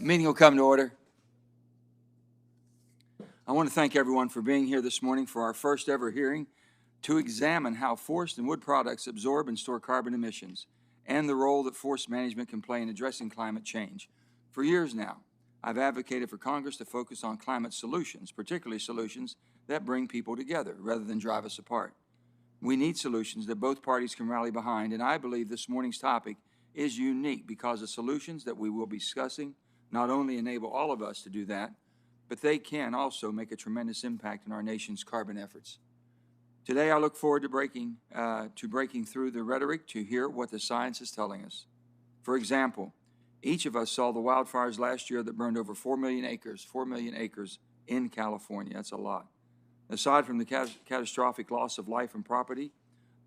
Meeting will come to order. I want to thank everyone for being here this morning for our first ever hearing to examine how forest and wood products absorb and store carbon emissions and the role that forest management can play in addressing climate change. For years now, I've advocated for Congress to focus on climate solutions, particularly solutions that bring people together rather than drive us apart. We need solutions that both parties can rally behind, and I believe this morning's topic is unique because the solutions that we will be discussing not only enable all of us to do that, but they can also make a tremendous impact in our nation's carbon efforts. Today, I look forward to breaking through the rhetoric to hear what the science is telling us. For example, each of us saw the wildfires last year that burned over 4 million acres in California. That's a lot. Aside from the catastrophic loss of life and property,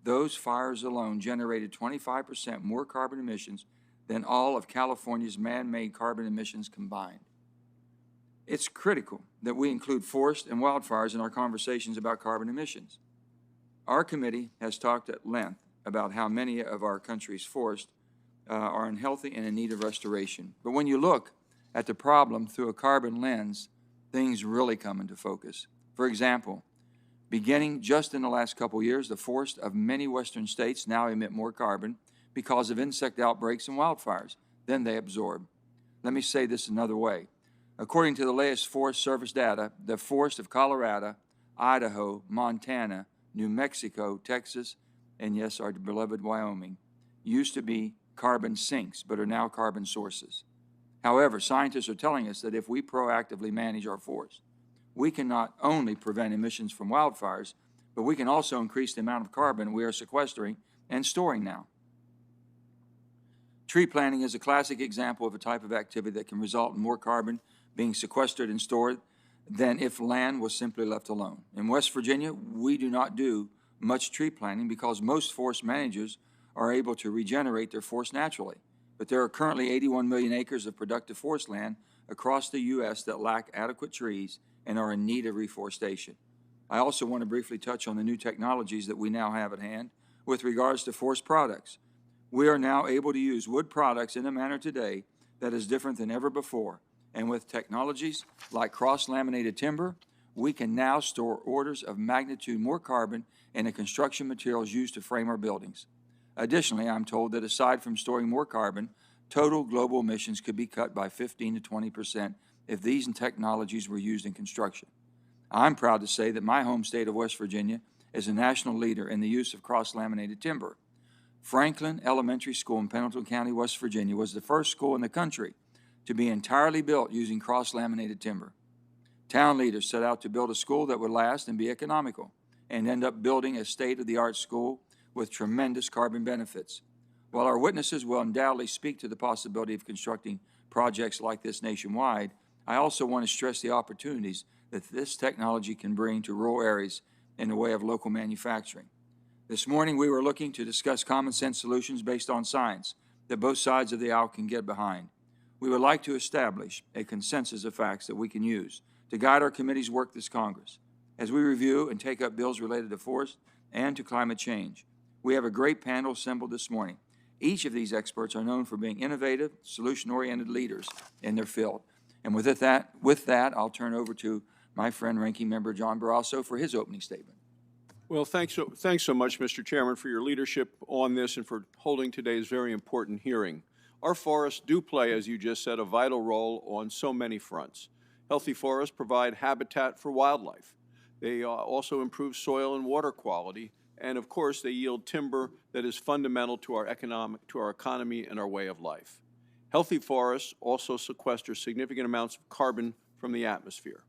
those fires alone generated 25% more carbon emissions than all of California's man-made carbon emissions combined. It's critical that we include forest and wildfires in our conversations about carbon emissions. Our committee has talked at length about how many of our country's forests are unhealthy and in need of restoration. But when you look at the problem through a carbon lens, things really come into focus. For example, beginning just in the last couple years, the forests of many western states now emit more carbon because of insect outbreaks and wildfires than they absorb. Let me say this another way. According to the latest Forest Service data, the forests of Colorado, Idaho, Montana, New Mexico, Texas, and yes, our beloved Wyoming, used to be carbon sinks, but are now carbon sources. However, scientists are telling us that if we proactively manage our forests, we can not only prevent emissions from wildfires, but we can also increase the amount of carbon we are sequestering and storing now. Tree planting is a classic example of a type of activity that can result in more carbon being sequestered and stored than if land was simply left alone. In West Virginia, we do not do much tree planting because most forest managers are able to regenerate their forest naturally. But there are currently 81 million acres of productive forest land across the U.S. that lack adequate trees and are in need of reforestation. I also want to briefly touch on the new technologies that we now have at hand with regards to forest products. We are now able to use wood products in a manner today that is different than ever before. And with technologies like cross-laminated timber, we can now store orders of magnitude more carbon in the construction materials used to frame our buildings. Additionally, I'm told that aside from storing more carbon, total global emissions could be cut by 15 to 20% if these technologies were used in construction. I'm proud to say that my home state of West Virginia is a national leader in the use of cross-laminated timber. Franklin Elementary School in Pendleton County, West Virginia, was the first school in the country to be entirely built using cross-laminated timber. Town leaders set out to build a school that would last and be economical, and end up building a state-of-the-art school with tremendous carbon benefits. While our witnesses will undoubtedly speak to the possibility of constructing projects like this nationwide, I also want to stress the opportunities that this technology can bring to rural areas in the way of local manufacturing. This morning, we were looking to discuss common sense solutions based on science that both sides of the aisle can get behind. We would like to establish a consensus of facts that we can use to guide our committee's work this Congress. As we review and take up bills related to forest and to climate change, we have a great panel assembled this morning. Each of these experts are known for being innovative, solution-oriented leaders in their field. And with that, I'll turn over to my friend, Ranking Member John Barrasso, for his opening statement. Well, thanks so much, Mr. Chairman, for your leadership on this and for holding today's very important hearing. Our forests do play, as you just said, a vital role on so many fronts. Healthy forests provide habitat for wildlife. They also improve soil and water quality, and of course, they yield timber that is fundamental to our economy and our way of life. Healthy forests also sequester significant amounts of carbon from the atmosphere.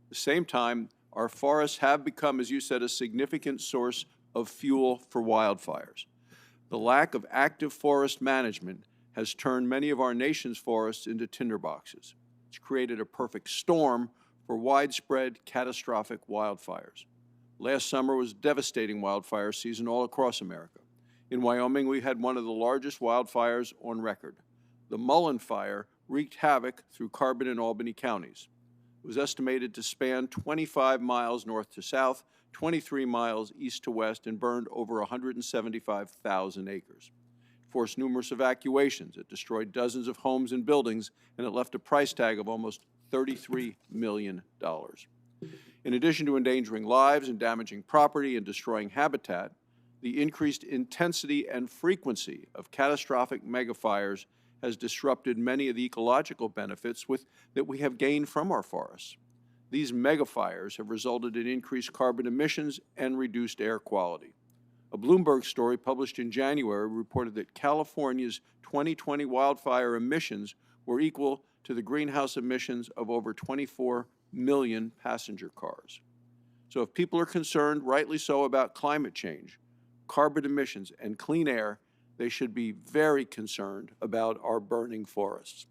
At the same time, our forests have become, as you said, a significant source of fuel for wildfires. The lack of active forest management has turned many of our nation's forests into tinderboxes. It's created a perfect storm for widespread catastrophic wildfires. Last summer was devastating wildfire season all across America. In Wyoming, we had one of the largest wildfires on record. The Mullen Fire wreaked havoc through Carbon and Albany counties. It was estimated to span 25 miles north to south, 23 miles east to west, and burned over 175,000 acres. forced numerous evacuations. It destroyed dozens of homes and buildings, and it left a price tag of almost $33 million. In addition to endangering lives and damaging property and destroying habitat, the increased intensity and frequency of catastrophic megafires has disrupted many of the ecological benefits that we have gained from our forests. These megafires have resulted in increased carbon emissions and reduced air quality. A Bloomberg story published in January reported that California's 2020 wildfire emissions were equal to the greenhouse emissions of over 24 million passenger cars. So if people are concerned, rightly so, about climate change, carbon emissions, and clean air, they should be very concerned about our burning forests.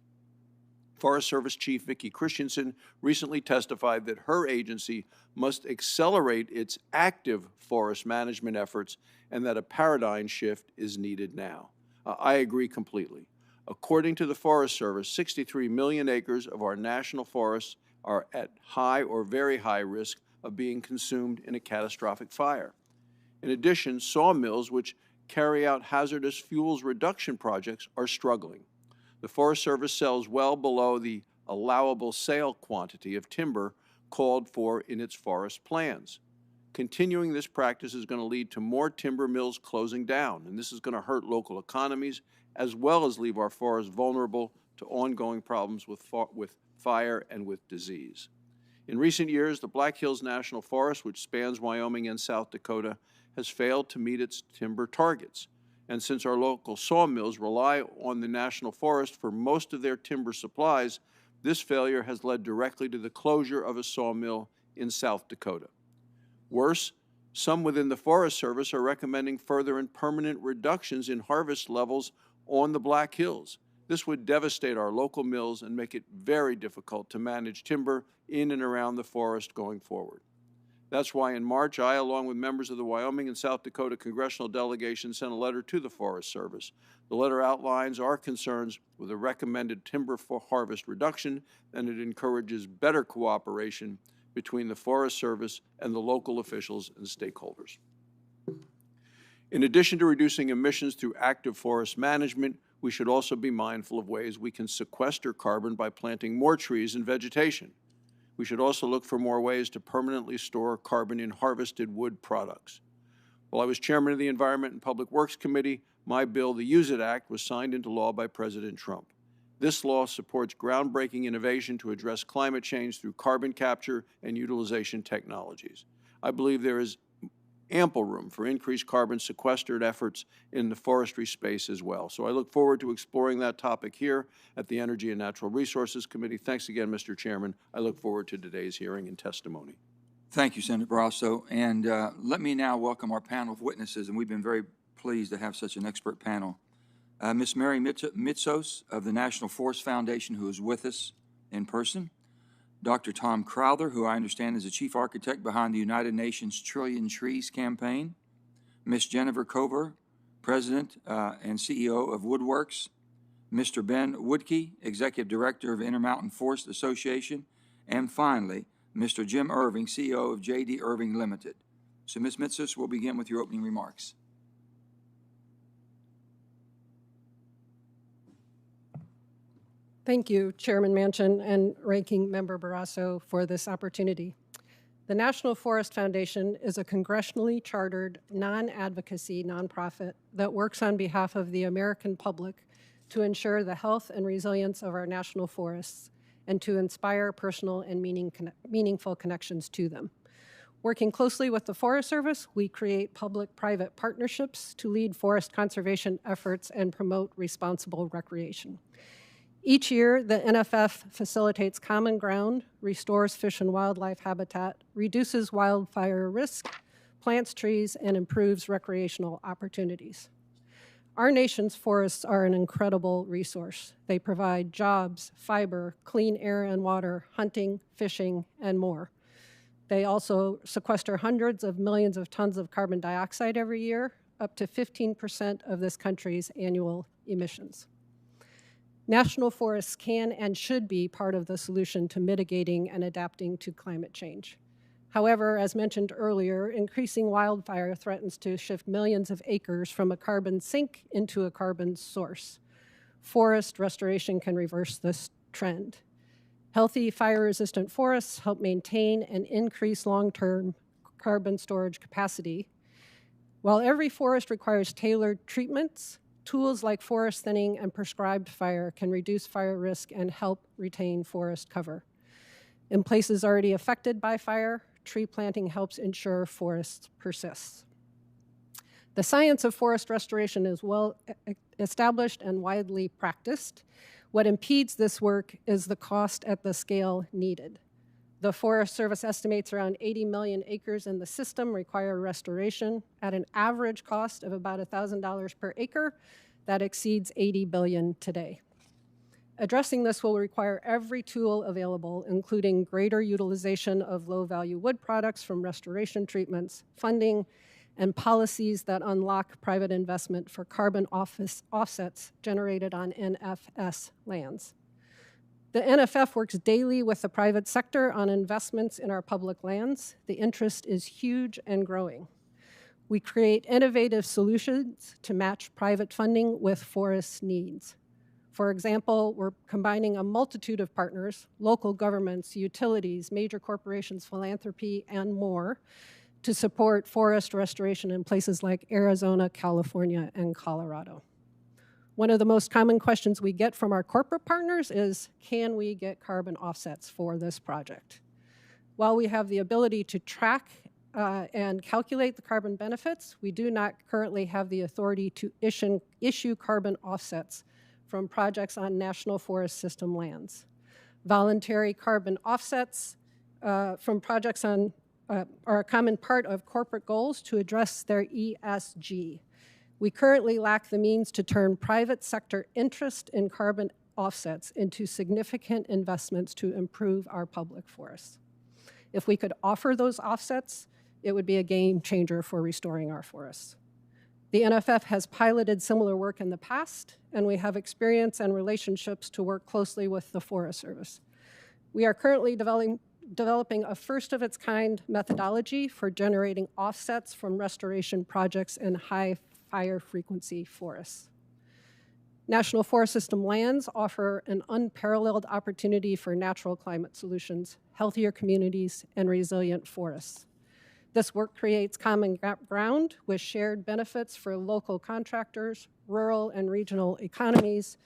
Forest Service Chief Vicki Christensen recently testified that her agency must accelerate its active forest management efforts and that a paradigm shift is needed now. I agree completely. According to the Forest Service, 63 million acres of our national forests are at high or very high risk of being consumed in a catastrophic fire. In addition, sawmills, which carry out hazardous fuels reduction projects, are struggling. The Forest Service sells well below the allowable sale quantity of timber called for in its forest plans. Continuing this practice is going to lead to more timber mills closing down, and this is going to hurt local economies as well as leave our forests vulnerable to ongoing problems with fire and with disease. In recent years, the Black Hills National Forest, which spans Wyoming and South Dakota, has failed to meet its timber targets. And since our local sawmills rely on the National Forest for most of their timber supplies, this failure has led directly to the closure of a sawmill in South Dakota. Worse, some within the Forest Service are recommending further and permanent reductions in harvest levels on the Black Hills. This would devastate our local mills and make it very difficult to manage timber in and around the forest going forward. That's why in March, I, along with members of the Wyoming and South Dakota congressional delegation, sent a letter to the Forest Service. The letter outlines our concerns with the recommended timber for harvest reduction, and it encourages better cooperation between the Forest Service and the local officials and stakeholders. In addition to reducing emissions through active forest management, we should also be mindful of ways we can sequester carbon by planting more trees and vegetation. We should also look for more ways to permanently store carbon in harvested wood products. While I was chairman of the Environment and Public Works Committee, my bill, the Use It Act, was signed into law by President Trump. This law supports groundbreaking innovation to address climate change through carbon capture and utilization technologies. I believe there is ample room for increased carbon sequestered efforts in the forestry space as well. So I look forward to exploring that topic here at the Energy and Natural Resources Committee. Thanks again, Mr. Chairman. I look forward to today's hearing and testimony. Thank you, Senator Barrasso. And let me now welcome our panel of witnesses, and we've been very pleased to have such an expert panel. Ms. Mary Mitsos of the National Forest Foundation, who is with us in person. Dr. Tom Crowther, who I understand is the chief architect behind the United Nations Trillion Trees campaign. Ms. Jennifer Cover, president and CEO of Woodworks. Mr. Ben Woodkey, executive director of Intermountain Forest Association. And finally, Mr. Jim Irving, CEO of J.D. Irving Limited. So, Ms. Mitsos, we'll begin with your opening remarks. Thank you, Chairman Manchin and Ranking Member Barrasso, for this opportunity. The National Forest Foundation is a congressionally chartered, non-advocacy nonprofit that works on behalf of the American public to ensure the health and resilience of our national forests and to inspire personal and meaningful connections to them. Working closely with the Forest Service, we create public-private partnerships to lead forest conservation efforts and promote responsible recreation. Each year, the NFF facilitates common ground, restores fish and wildlife habitat, reduces wildfire risk, plants trees, and improves recreational opportunities. Our nation's forests are an incredible resource. They provide jobs, fiber, clean air and water, hunting, fishing, and more. They also sequester hundreds of millions of tons of carbon dioxide every year, up to 15% of this country's annual emissions. National forests can and should be part of the solution to mitigating and adapting to climate change. However, as mentioned earlier, increasing wildfire threatens to shift millions of acres from a carbon sink into a carbon source. Forest restoration can reverse this trend. Healthy fire-resistant forests help maintain and increase long-term carbon storage capacity. While every forest requires tailored treatments, tools like forest thinning and prescribed fire can reduce fire risk and help retain forest cover. In places already affected by fire, tree planting helps ensure forests persist. The science of forest restoration is well established and widely practiced. What impedes this work is the cost at the scale needed. The Forest Service estimates around 80 million acres in the system require restoration at an average cost of about $1,000 per acre. That exceeds $80 billion today. Addressing this will require every tool available, including greater utilization of low-value wood products from restoration treatments, funding, and policies that unlock private investment for carbon offsets generated on NFS lands. The NFF works daily with the private sector on investments in our public lands. The interest is huge and growing. We create innovative solutions to match private funding with forest needs. For example, we're combining a multitude of partners, local governments, utilities, major corporations, philanthropy, and more, to support forest restoration in places like Arizona, California, and Colorado. One of the most common questions we get from our corporate partners is, can we get carbon offsets for this project? While we have the ability to track and calculate the carbon benefits, we do not currently have the authority to issue carbon offsets from projects on National Forest System lands. Voluntary carbon offsets from projects on are a common part of corporate goals to address their ESG. We currently lack the means to turn private sector interest in carbon offsets into significant investments to improve our public forests. If we could offer those offsets, it would be a game changer for restoring our forests. The NFF has piloted similar work in the past, and we have experience and relationships to work closely with the Forest Service. We are currently developing a first-of-its-kind methodology for generating offsets from restoration projects in high fire frequency forests. National Forest System lands offer an unparalleled opportunity for natural climate solutions, healthier communities, and resilient forests. This work creates common ground with shared benefits for local contractors, rural and regional economies,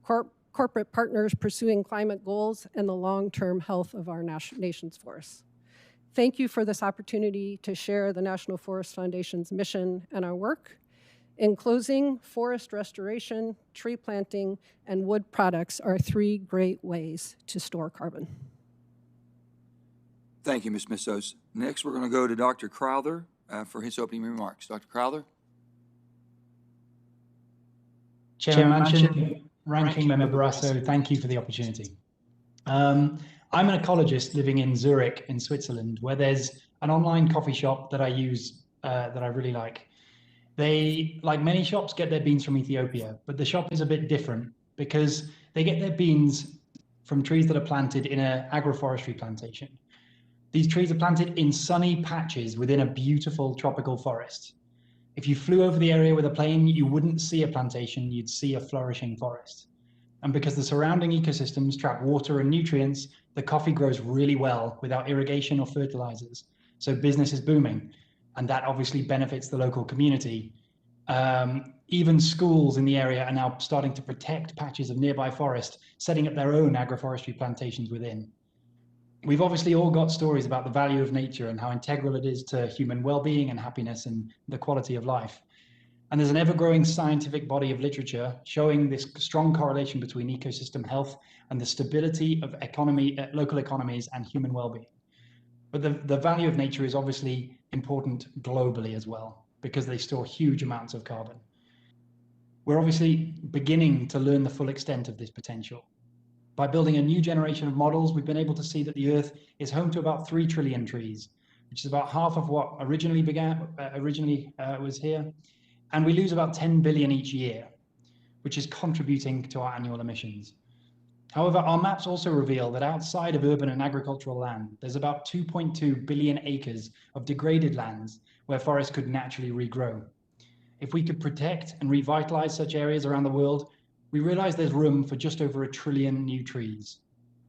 corporate partners pursuing climate goals, and the long-term health of our nation's forests. Thank you for this opportunity to share the National Forest Foundation's mission and our work. In closing, forest restoration, tree planting, and wood products are three great ways to store carbon. Thank you, Ms. Missos. Next, we're going to go to Dr. Crowther for his opening remarks. Dr. Crowther? Chairman Manchin, Ranking Member Barrasso, thank you for the opportunity. I'm an ecologist living in Zurich in Switzerland, where there's an online coffee shop that I use that I really like. They, like many shops, get their beans from Ethiopia, but the shop is a bit different because they get their beans from trees that are planted in an agroforestry plantation. These trees are planted in sunny patches within a beautiful tropical forest. If you flew over the area with a plane, you wouldn't see a plantation, you'd see a flourishing forest. And because the surrounding ecosystems trap water and nutrients, the coffee grows really well without irrigation or fertilizers. So business is booming, and that obviously benefits the local community. Even schools in the area are now starting to protect patches of nearby forest, setting up their own agroforestry plantations within. We've obviously all got stories about the value of nature and how integral it is to human well-being and happiness and the quality of life. And there's an ever-growing scientific body of literature showing this strong correlation between ecosystem health and the stability of local economies and human well-being. But the value of nature is obviously important globally as well, because they store huge amounts of carbon. We're obviously beginning to learn the full extent of this potential. By building a new generation of models, we've been able to see that the Earth is home to about 3 trillion trees, which is about half of what originally was here. And we lose about 10 billion each year, which is contributing to our annual emissions. However, our maps also reveal that outside of urban and agricultural land, there's about 2.2 billion acres of degraded lands where forests could naturally regrow. If we could protect and revitalize such areas around the world, we realize there's room for just over 1 trillion new trees.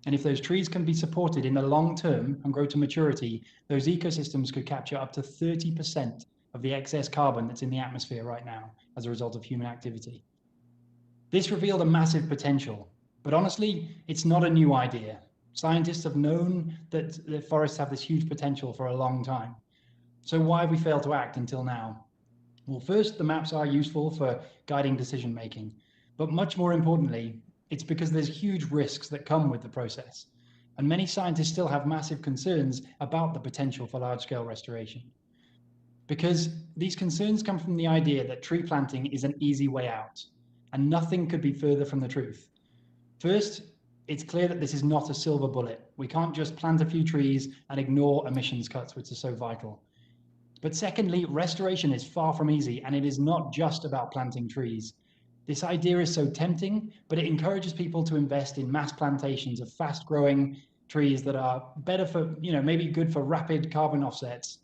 And if those trees can be supported in the long term and grow to maturity, those ecosystems could capture up to 30% of the excess carbon that's in the atmosphere right now as a result of human activity. This revealed a massive potential, but honestly, it's not a new idea. Scientists have known that forests have this huge potential for a long time. So why have we failed to act until now? Well, first, the maps are useful for guiding decision making, but much more importantly, it's because there's huge risks that come with the process. And many scientists still have massive concerns about the potential for large-scale restoration. Because these concerns come from the idea that tree planting is an easy way out, and nothing could be further from the truth. First, it's clear that this is not a silver bullet. We can't just plant a few trees and ignore emissions cuts, which are so vital. But secondly, restoration is far from easy, and it is not just about planting trees. This idea is so tempting, but it encourages people to invest in mass plantations of fast-growing trees that are better for, maybe good for rapid carbon offsets.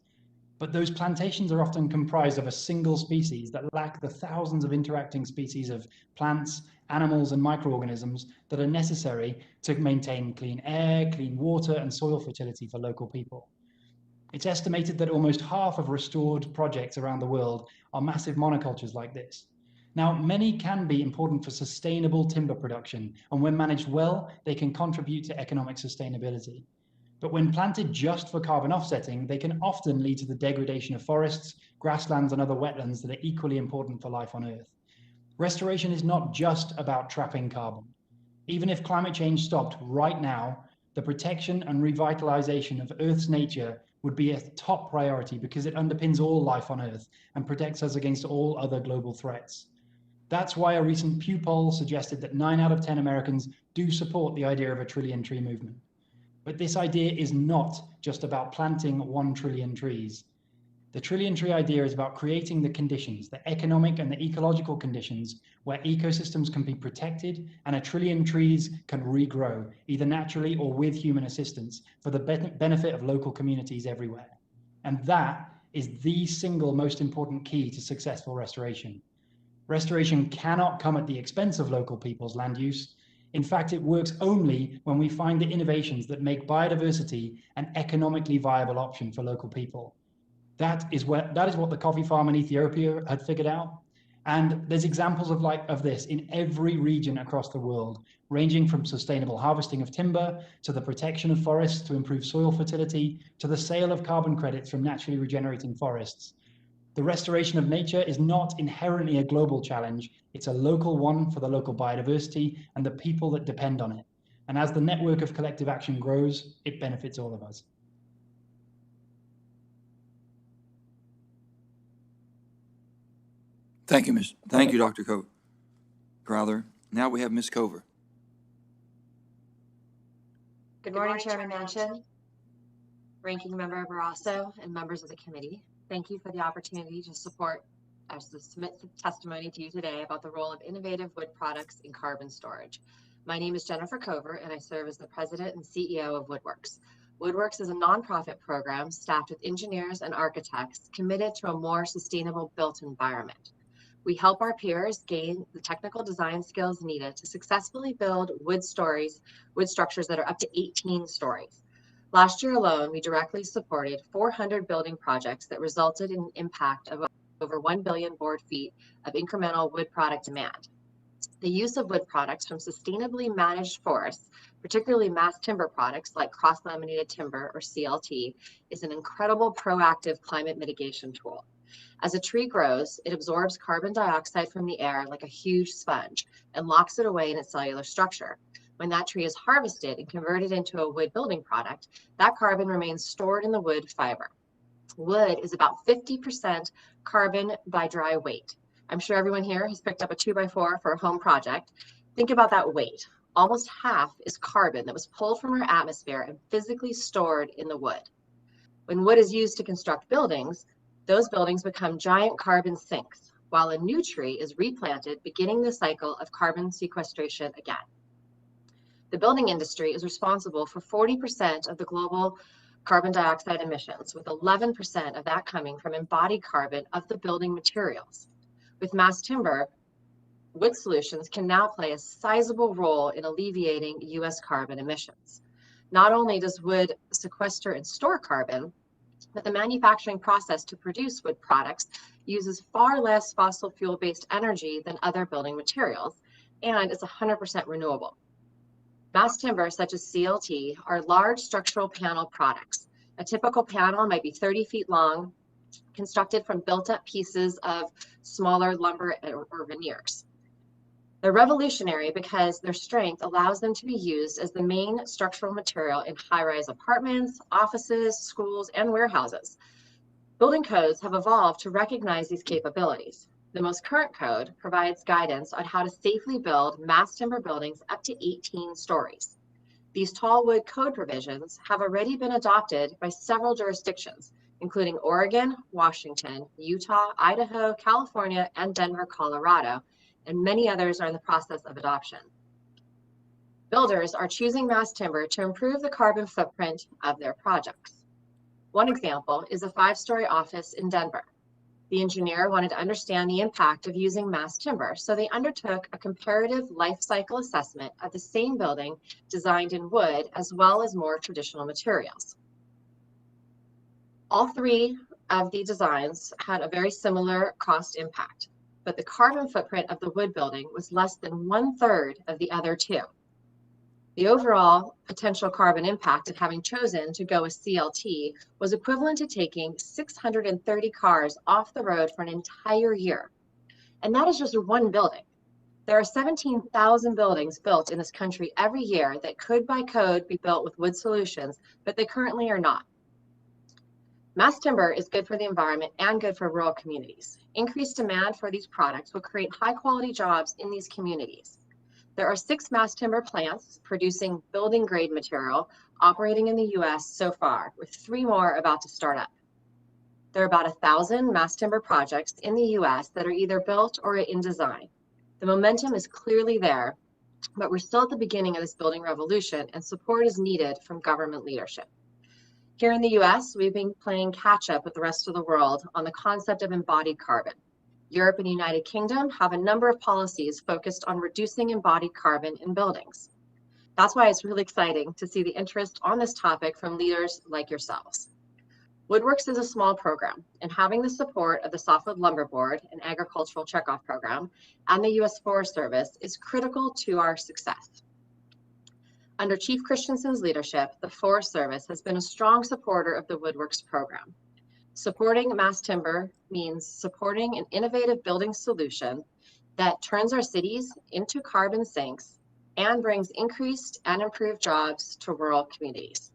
But those plantations are often comprised of a single species that lack the thousands of interacting species of plants, animals, and microorganisms that are necessary to maintain clean air, clean water, and soil fertility for local people. It's estimated that almost half of restored projects around the world are massive monocultures like this. Now, many can be important for sustainable timber production, and when managed well, they can contribute to economic sustainability. But when planted just for carbon offsetting, they can often lead to the degradation of forests, grasslands, and other wetlands that are equally important for life on Earth. Restoration is not just about trapping carbon. Even if climate change stopped right now, the protection and revitalization of Earth's nature would be a top priority because it underpins all life on Earth and protects us against all other global threats. That's why a recent Pew poll suggested that 9 out of 10 Americans do support the idea of a trillion tree movement. But this idea is not just about planting 1 trillion trees. The trillion tree idea is about creating the conditions, the economic and the ecological conditions, where ecosystems can be protected and 1 trillion trees can regrow, either naturally or with human assistance, for the benefit of local communities everywhere. And that is the single most important key to successful restoration. Restoration cannot come at the expense of local people's land use. In fact, it works only when we find the innovations that make biodiversity an economically viable option for local people. That is what the coffee farm in Ethiopia had figured out. And there's examples of this in every region across the world, ranging from sustainable harvesting of timber, to the protection of forests to improve soil fertility, to the sale of carbon credits from naturally regenerating forests. The restoration of nature is not inherently a global challenge. It's a local one for the local biodiversity and the people that depend on it. And as the network of collective action grows, it benefits all of us. Thank you, Dr. Crowther. Now we have Ms. Cover. Good morning, Chairman Manchin, Ranking Member Barrasso, and members of the committee. Thank you for the opportunity to submit testimony to you today about the role of innovative wood products in carbon storage. My name is Jennifer Cover, and I serve as the President and CEO of Woodworks. Woodworks is a nonprofit program staffed with engineers and architects committed to a more sustainable built environment. We help our peers gain the technical design skills needed to successfully build wood structures that are up to 18 stories. Last year alone, we directly supported 400 building projects that resulted in an impact of over 1 billion board feet of incremental wood product demand. The use of wood products from sustainably managed forests, particularly mass timber products like cross-laminated timber or CLT, is an incredible proactive climate mitigation tool. As a tree grows, it absorbs carbon dioxide from the air like a huge sponge and locks it away in its cellular structure. When that tree is harvested and converted into a wood building product, that carbon remains stored in the wood fiber. Wood is about 50% carbon by dry weight. I'm sure everyone here has picked up a 2x4 for a home project. Think about that weight. Almost half is carbon that was pulled from our atmosphere and physically stored in the wood. When wood is used to construct buildings, those buildings become giant carbon sinks, while a new tree is replanted, beginning the cycle of carbon sequestration again. The building industry is responsible for 40% of the global carbon dioxide emissions, with 11% of that coming from embodied carbon of the building materials. With mass timber, wood solutions can now play a sizable role in alleviating U.S. carbon emissions. Not only does wood sequester and store carbon, but the manufacturing process to produce wood products uses far less fossil fuel-based energy than other building materials, and is 100% renewable. Mass timber, such as CLT, are large structural panel products. A typical panel might be 30 feet long, constructed from built-up pieces of smaller lumber or veneers. They're revolutionary because their strength allows them to be used as the main structural material in high-rise apartments, offices, schools, and warehouses. Building codes have evolved to recognize these capabilities. The most current code provides guidance on how to safely build mass timber buildings up to 18 stories. These tall wood code provisions have already been adopted by several jurisdictions, including Oregon, Washington, Utah, Idaho, California, and Denver, Colorado, and many others are in the process of adoption. Builders are choosing mass timber to improve the carbon footprint of their projects. One example is a 5-story office in Denver. The engineer wanted to understand the impact of using mass timber, so they undertook a comparative life cycle assessment of the same building designed in wood as well as more traditional materials. All 3 of the designs had a very similar cost impact, but the carbon footprint of the wood building was less than 1/3 of the other 2. The overall potential carbon impact of having chosen to go with CLT was equivalent to taking 630 cars off the road for an entire year. And that is just one building. There are 17,000 buildings built in this country every year that could by code be built with wood solutions, but they currently are not. Mass timber is good for the environment and good for rural communities. Increased demand for these products will create high-quality jobs in these communities. There are 6 mass timber plants producing building-grade material operating in the U.S. so far, with 3 more about to start up. There are about 1,000 mass timber projects in the U.S. that are either built or in design. The momentum is clearly there, but we're still at the beginning of this building revolution, and support is needed from government leadership. Here in the US, we've been playing catch up with the rest of the world on the concept of embodied carbon. Europe and the United Kingdom have a number of policies focused on reducing embodied carbon in buildings. That's why it's really exciting to see the interest on this topic from leaders like yourselves. Woodworks is a small program, and having the support of the Softwood Lumber Board, an agricultural checkoff program, and the US Forest Service is critical to our success. Under Chief Christensen's leadership, the Forest Service has been a strong supporter of the Woodworks program. Supporting mass timber means supporting an innovative building solution that turns our cities into carbon sinks and brings increased and improved jobs to rural communities.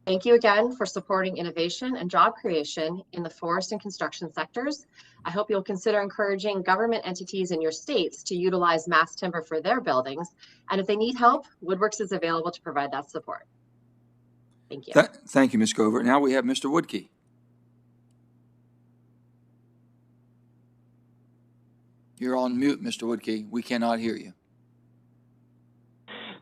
Thank you again for supporting innovation and job creation in the forest and construction sectors. I hope you'll consider encouraging government entities in your states to utilize mass timber for their buildings. And if they need help, Woodworks is available to provide that support. Thank you. Thank you, Ms. Covert. Now we have Mr. Woodkey. You're on mute, Mr. Woodkey. We cannot hear you.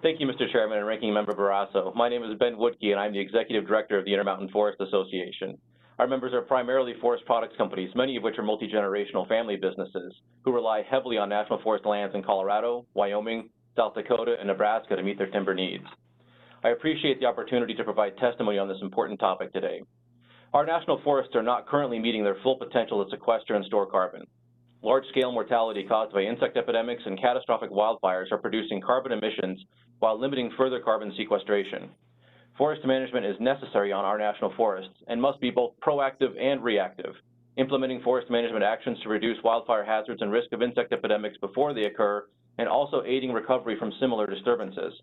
Thank you, Mr. Chairman and Ranking Member Barrasso. My name is Ben Woodkey, and I'm the Executive Director of the Intermountain Forest Association. Our members are primarily forest products companies, many of which are multi-generational family businesses who rely heavily on national forest lands in Colorado, Wyoming, South Dakota, and Nebraska to meet their timber needs. I appreciate the opportunity to provide testimony on this important topic today. Our national forests are not currently meeting their full potential to sequester and store carbon. Large-scale mortality caused by insect epidemics and catastrophic wildfires are producing carbon emissions while limiting further carbon sequestration. Forest management is necessary on our national forests and must be both proactive and reactive, implementing forest management actions to reduce wildfire hazards and risk of insect epidemics before they occur, and also aiding recovery from similar disturbances.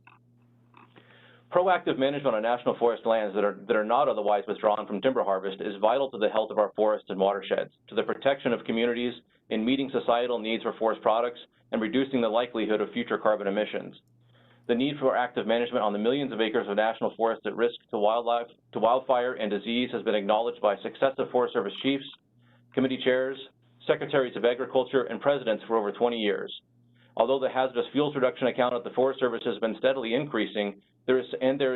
Proactive management on national forest lands that are not otherwise withdrawn from timber harvest is vital to the health of our forests and watersheds, to the protection of communities, in meeting societal needs for forest products, and reducing the likelihood of future carbon emissions. The need for active management on the millions of acres of national forests at risk to wildfire and disease has been acknowledged by successive Forest Service chiefs, committee chairs, secretaries of agriculture, and presidents for over 20 years. Although the hazardous fuels reduction account at the Forest Service has been steadily increasing, there is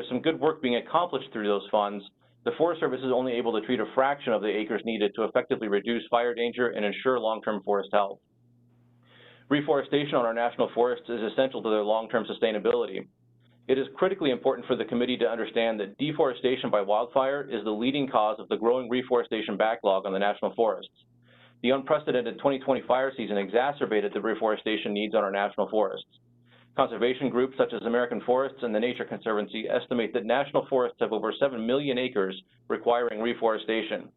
some good work being accomplished through those funds, the Forest Service is only able to treat a fraction of the acres needed to effectively reduce fire danger and ensure long-term forest health. Reforestation on our national forests is essential to their long-term sustainability. It is critically important for the committee to understand that deforestation by wildfire is the leading cause of the growing reforestation backlog on the national forests. The unprecedented 2020 fire season exacerbated the reforestation needs on our national forests. Conservation groups such as American Forests and the Nature Conservancy estimate that national forests have over 7 million acres requiring reforestation.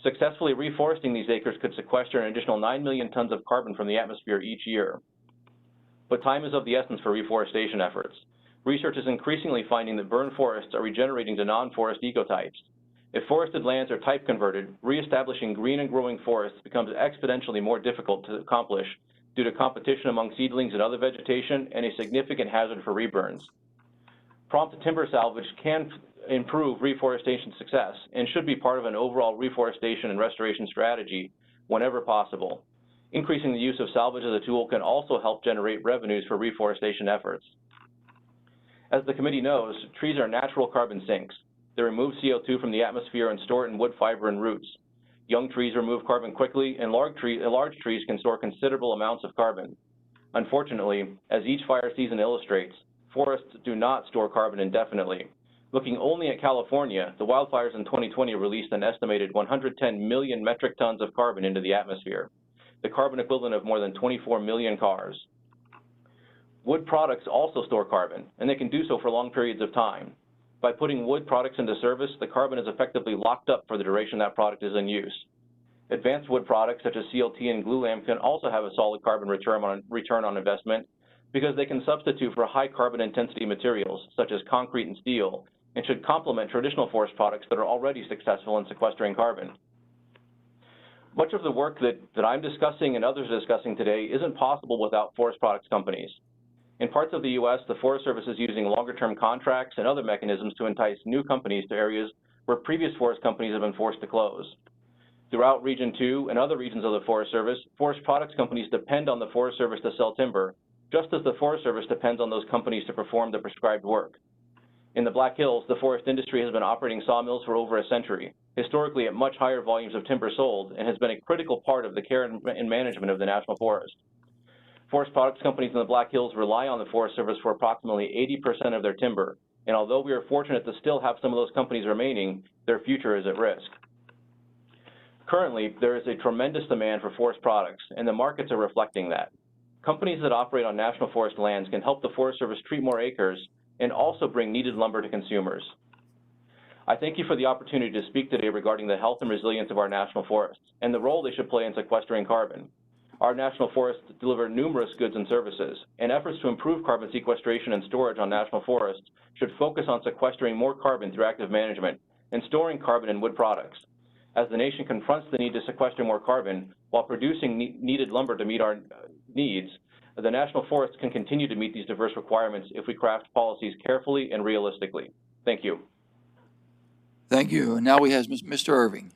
Successfully reforesting these acres could sequester an additional 9 million tons of carbon from the atmosphere each year. But time is of the essence for reforestation efforts. Research is increasingly finding that burned forests are regenerating to non-forest ecotypes. If forested lands are type converted, reestablishing green and growing forests becomes exponentially more difficult to accomplish due to competition among seedlings and other vegetation and a significant hazard for reburns. Prompt timber salvage can improve reforestation success and should be part of an overall reforestation and restoration strategy whenever possible. Increasing the use of salvage as a tool can also help generate revenues for reforestation efforts. As the committee knows, trees are natural carbon sinks. They remove CO2 from the atmosphere and store it in wood fiber and roots. Young trees remove carbon quickly, and large trees can store considerable amounts of carbon. Unfortunately, as each fire season illustrates, forests do not store carbon indefinitely. Looking only at California, the wildfires in 2020 released an estimated 110 million metric tons of carbon into the atmosphere, the carbon equivalent of more than 24 million cars. Wood products also store carbon, and they can do so for long periods of time. By putting wood products into service, the carbon is effectively locked up for the duration that product is in use. Advanced wood products such as CLT and glulam can also have a solid carbon return on investment because they can substitute for high carbon intensity materials such as concrete and steel and should complement traditional forest products that are already successful in sequestering carbon. Much of the work that I'm discussing and others are discussing today isn't possible without forest products companies. In parts of the U.S., the Forest Service is using longer-term contracts and other mechanisms to entice new companies to areas where previous forest companies have been forced to close. Throughout Region 2 and other regions of the Forest Service, forest products companies depend on the Forest Service to sell timber, just as the Forest Service depends on those companies to perform the prescribed work. In the Black Hills, the forest industry has been operating sawmills for over a century, historically at much higher volumes of timber sold, and has been a critical part of the care and management of the national forest. Forest products companies in the Black Hills rely on the Forest Service for approximately 80% of their timber, and although we are fortunate to still have some of those companies remaining, their future is at risk. Currently, there is a tremendous demand for forest products, and the markets are reflecting that. Companies that operate on national forest lands can help the Forest Service treat more acres and also bring needed lumber to consumers. I thank you for the opportunity to speak today regarding the health and resilience of our national forests and the role they should play in sequestering carbon. Our national forests deliver numerous goods and services, and efforts to improve carbon sequestration and storage on national forests should focus on sequestering more carbon through active management and storing carbon in wood products. As the nation confronts the need to sequester more carbon while producing needed lumber to meet our needs, the national forests can continue to meet these diverse requirements if we craft policies carefully and realistically. Thank you. Thank you. And now we have Mr. Irving.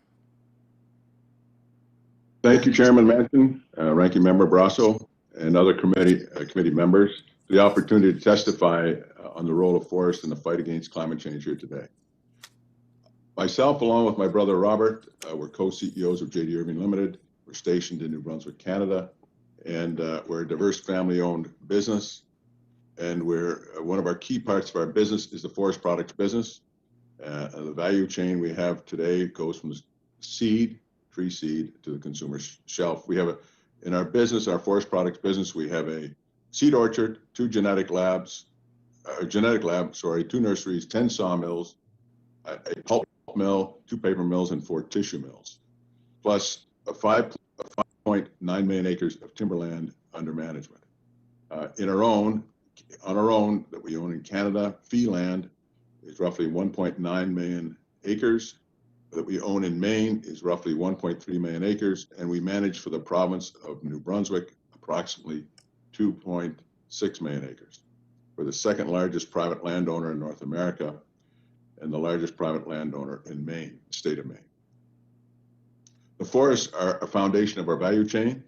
Thank you, Chairman Manchin, Ranking Member Barrasso, and other committee members for the opportunity to testify on the role of forests in the fight against climate change here today. Myself, along with my brother Robert, we're co-CEOs of J.D. Irving Limited. We're stationed in New Brunswick, Canada, and we're a diverse family-owned business. And one of our key parts of our business is the forest products business. The value chain we have today goes from seed, tree seed, to the consumer shelf. We have in our business, our forest products business, we have a seed orchard, two nurseries, 10 sawmills, a pulp mill, 2 paper mills, and 4 tissue mills, plus 5.9 million acres of timberland under management. On our own that we own in Canada, fee land is roughly 1.9 million acres. That we own in Maine is roughly 1.3 million acres, and we manage for the province of New Brunswick approximately 2.6 million acres. We're the second largest private landowner in North America and the largest private landowner in Maine, the state of Maine. The forests are a foundation of our value chain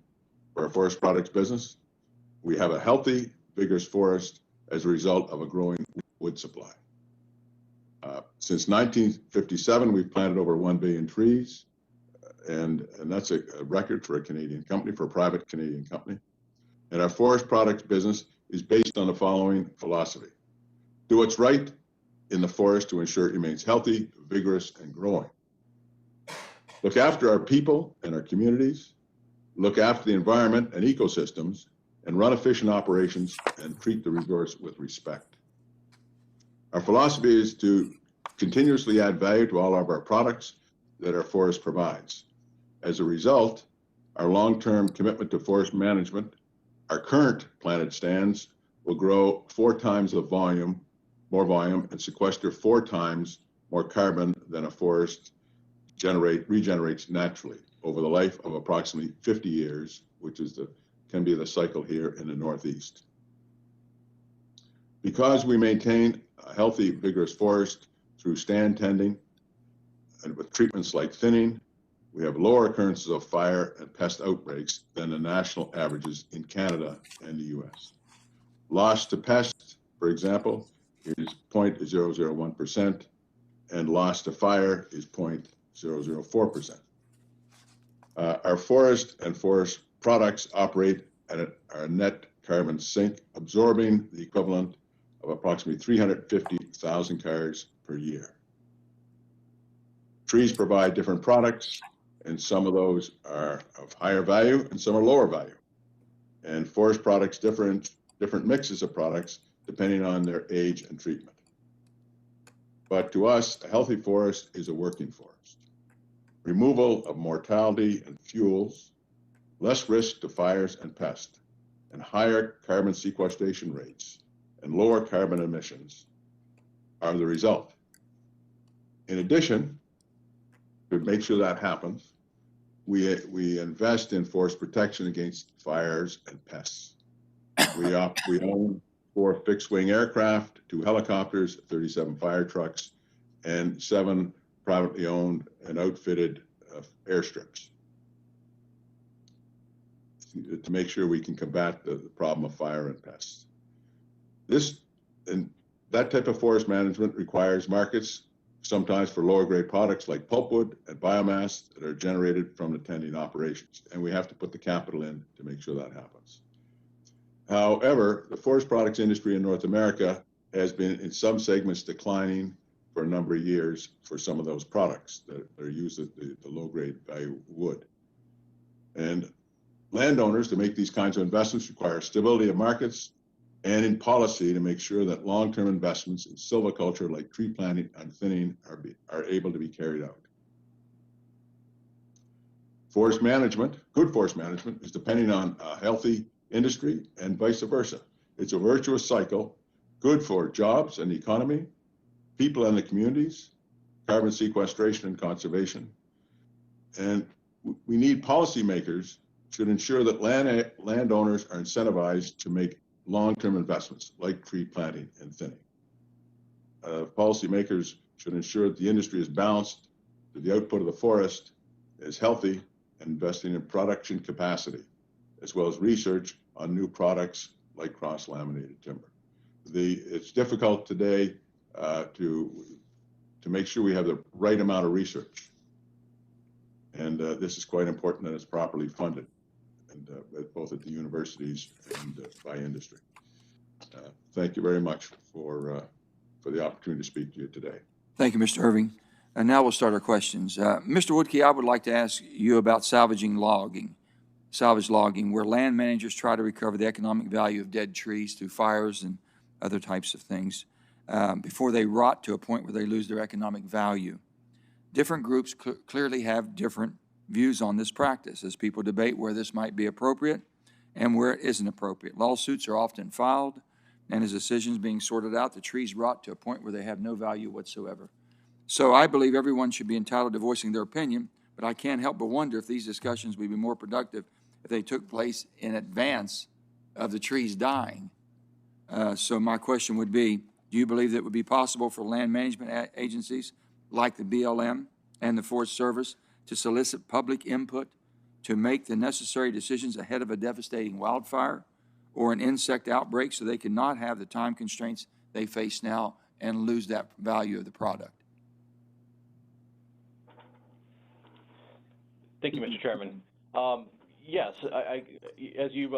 for our forest products business. We have a healthy, vigorous forest as a result of a growing wood supply. Since 1957, we've planted over 1 billion trees, and that's a record for a Canadian company, for a private Canadian company. And our forest products business is based on the following philosophy: do what's right in the forest to ensure it remains healthy, vigorous, and growing. Look after our people and our communities, look after the environment and ecosystems, and run efficient operations and treat the resource with respect. Our philosophy is to continuously add value to all of our products that our forest provides. As a result, our long-term commitment to forest management, our current planted stands will grow 4 times the volume, more volume, and sequester 4 times more carbon than a forest regenerates naturally over the life of approximately 50 years, which is can be the cycle here in the Northeast. Because we maintain a healthy, vigorous forest through stand tending and with treatments like thinning, we have lower occurrences of fire and pest outbreaks than the national averages in Canada and the US. Loss to pests, for example, is 0.001%, and loss to fire is 0.004%. Our forest and forest products operate at a net carbon sink, absorbing the equivalent of approximately 350,000 cars per year. Trees provide different products, and some of those are of higher value and some are lower value. And forest products different mixes of products depending on their age and treatment. But to us, a healthy forest is a working forest. Removal of mortality and fuels, less risk to fires and pests, and higher carbon sequestration rates and lower carbon emissions are the result. In addition, to make sure that happens, we invest in forest protection against fires and pests. We own 4 fixed-wing aircraft, 2 helicopters, 37 fire trucks, and 7 privately owned and outfitted airstrips to make sure we can combat the problem of fire and pests. That type of forest management requires markets sometimes for lower grade products like pulpwood and biomass that are generated from the tending operations. And we have to put the capital in to make sure that happens. However, the forest products industry in North America has been in some segments declining for a number of years for some of those products that are used at the low grade value wood. And landowners to make these kinds of investments require stability of markets and in policy to make sure that long-term investments in silviculture like tree planting and thinning are able to be carried out. Forest management, good forest management, is depending on a healthy industry and vice versa. It's a virtuous cycle, good for jobs and the economy, people and the communities, carbon sequestration and conservation. And we need policymakers should ensure that landowners are incentivized to make long-term investments like tree planting and thinning. Policymakers should ensure that the industry is balanced, that the output of the forest is healthy, and investing in production capacity, as well as research on new products like cross-laminated timber. It's difficult today to make sure we have the right amount of research. And this is quite important that it's properly funded, and both at the universities and by industry. Thank you very much for the opportunity to speak to you today. Thank you, Mr. Irving. And now we'll start our questions. Mr. Woodkey, I would like to ask you about salvage logging, where land managers try to recover the economic value of dead trees through fires and other types of things before they rot to a point where they lose their economic value. Different groups clearly have different views on this practice as people debate where this might be appropriate and where it isn't appropriate. Lawsuits are often filed, and as decisions being sorted out, the trees rot to a point where they have no value whatsoever. So I believe everyone should be entitled to voicing their opinion, but I can't help but wonder if these discussions would be more productive if they took place in advance of the trees dying. So my question would be, do you believe that it would be possible for land management agencies like the BLM and the Forest Service to solicit public input to make the necessary decisions ahead of a devastating wildfire? or an insect outbreak, so they cannot have the time constraints they face now and lose that value of the product. Thank you, Mr. Chairman. Yes, as you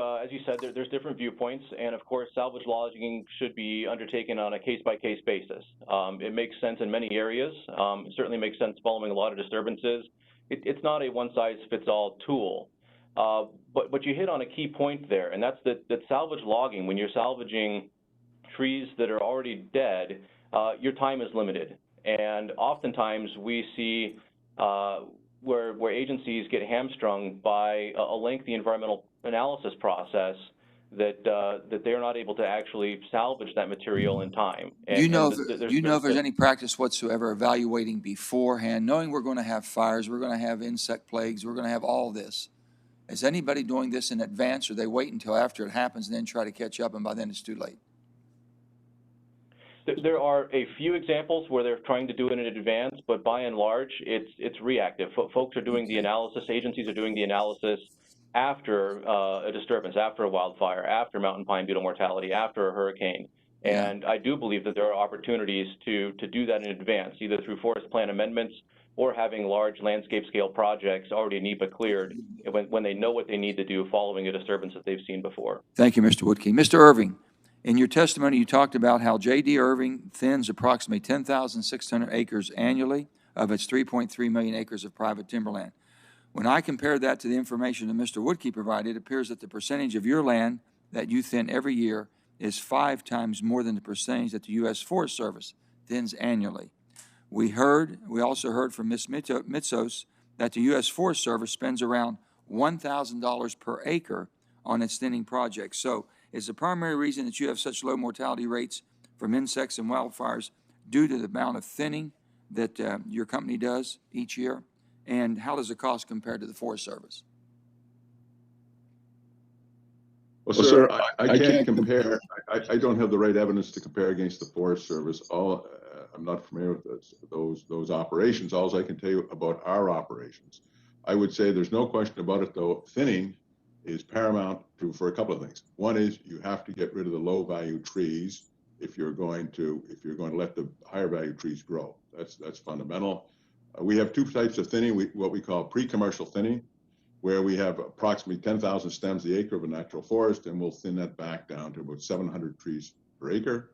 said, there's different viewpoints, and of course, salvage logging should be undertaken on a case-by-case basis. It makes sense in many areas. It certainly makes sense following a lot of disturbances. It's not a one-size-fits-all tool. But you hit on a key point there, and that's that salvage logging, when you're salvaging trees that are already dead, your time is limited. And oftentimes we see where agencies get hamstrung by a lengthy environmental analysis process that they're not able to actually salvage that material in time. Do you know if there's any practice whatsoever evaluating beforehand, knowing we're going to have fires, we're going to have insect plagues, we're going to have all this? Is anybody doing this in advance, or they wait until after it happens and then try to catch up, and by then it's too late? There are a few examples where they're trying to do it in advance, but by and large, it's reactive. Folks are doing the analysis, agencies are doing the analysis after a disturbance, after a wildfire, after mountain pine beetle mortality, after a hurricane. And I do believe that there are opportunities to do that in advance, either through forest plan amendments or having large landscape scale projects already NEPA cleared when they know what they need to do following a disturbance that they've seen before. Thank you, Mr. Woodkey. Mr. Irving, in your testimony, you talked about how J.D. Irving thins approximately 10,600 acres annually of its 3.3 million acres of private timberland. When I compare that to the information that Mr. Woodkey provided, it appears that the percentage of your land that you thin every year is 5 times more than the percentage that the U.S. Forest Service thins annually. We also heard from Ms. Mitsos that the U.S. Forest Service spends around $1,000 per acre on its thinning projects. So is the primary reason that you have such low mortality rates from insects and wildfires due to the amount of thinning that your company does each year? And how does the cost compare to the Forest Service? Well, sir, I can't compare. I don't have the right evidence to compare against the Forest Service. I'm not familiar with those operations. All I can tell you about our operations. I would say there's no question about it, though. Thinning is paramount for a couple of things. One is you have to get rid of the low-value trees if you're going to let the higher-value trees grow. That's fundamental. We have 2 types of thinning. What we call pre-commercial thinning, where we have approximately 10,000 stems the acre of a natural forest, and we'll thin that back down to about 700 trees per acre.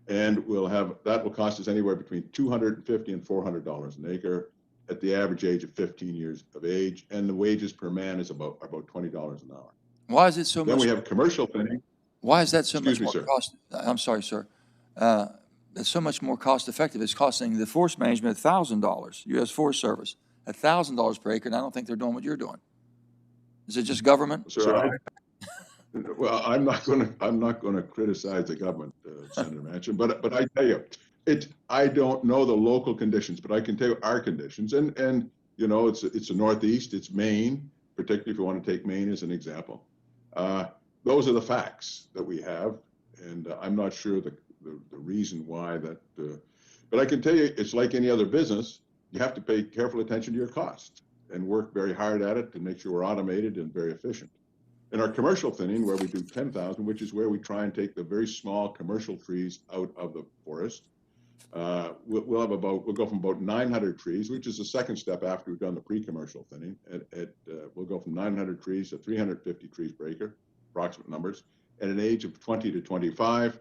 And that will cost us anywhere between $250 and $400 an acre at the average age of 15 years of age, and the wages per man is about $20 an hour. Why is it so much? Then we have commercial thinning. Why is that so much more sir. cost? I'm sorry, sir. It's so much more cost effective. It's costing the forest management $1,000, U.S. Forest Service, $1,000 per acre, and I don't think they're doing what you're doing. Is it just government? Sir, well, I'm not going to criticize the government, Senator Manchin, but I tell you, I don't know the local conditions, but I can tell you our conditions, and you know, it's the Northeast, it's Maine, particularly if you want to take Maine as an example. Those are the facts that we have, and I'm not sure the reason why that. But I can tell you, it's like any other business. You have to pay careful attention to your costs and work very hard at it to make sure we're automated and very efficient. In our commercial thinning, where we do 10,000, which is where we try and take the very small commercial trees out of the forest, we'll go from about 900 trees, which is the second step after we've done the pre-commercial thinning. We'll go from 900 trees to 350 trees per acre, approximate numbers, at an age of 20 to 25.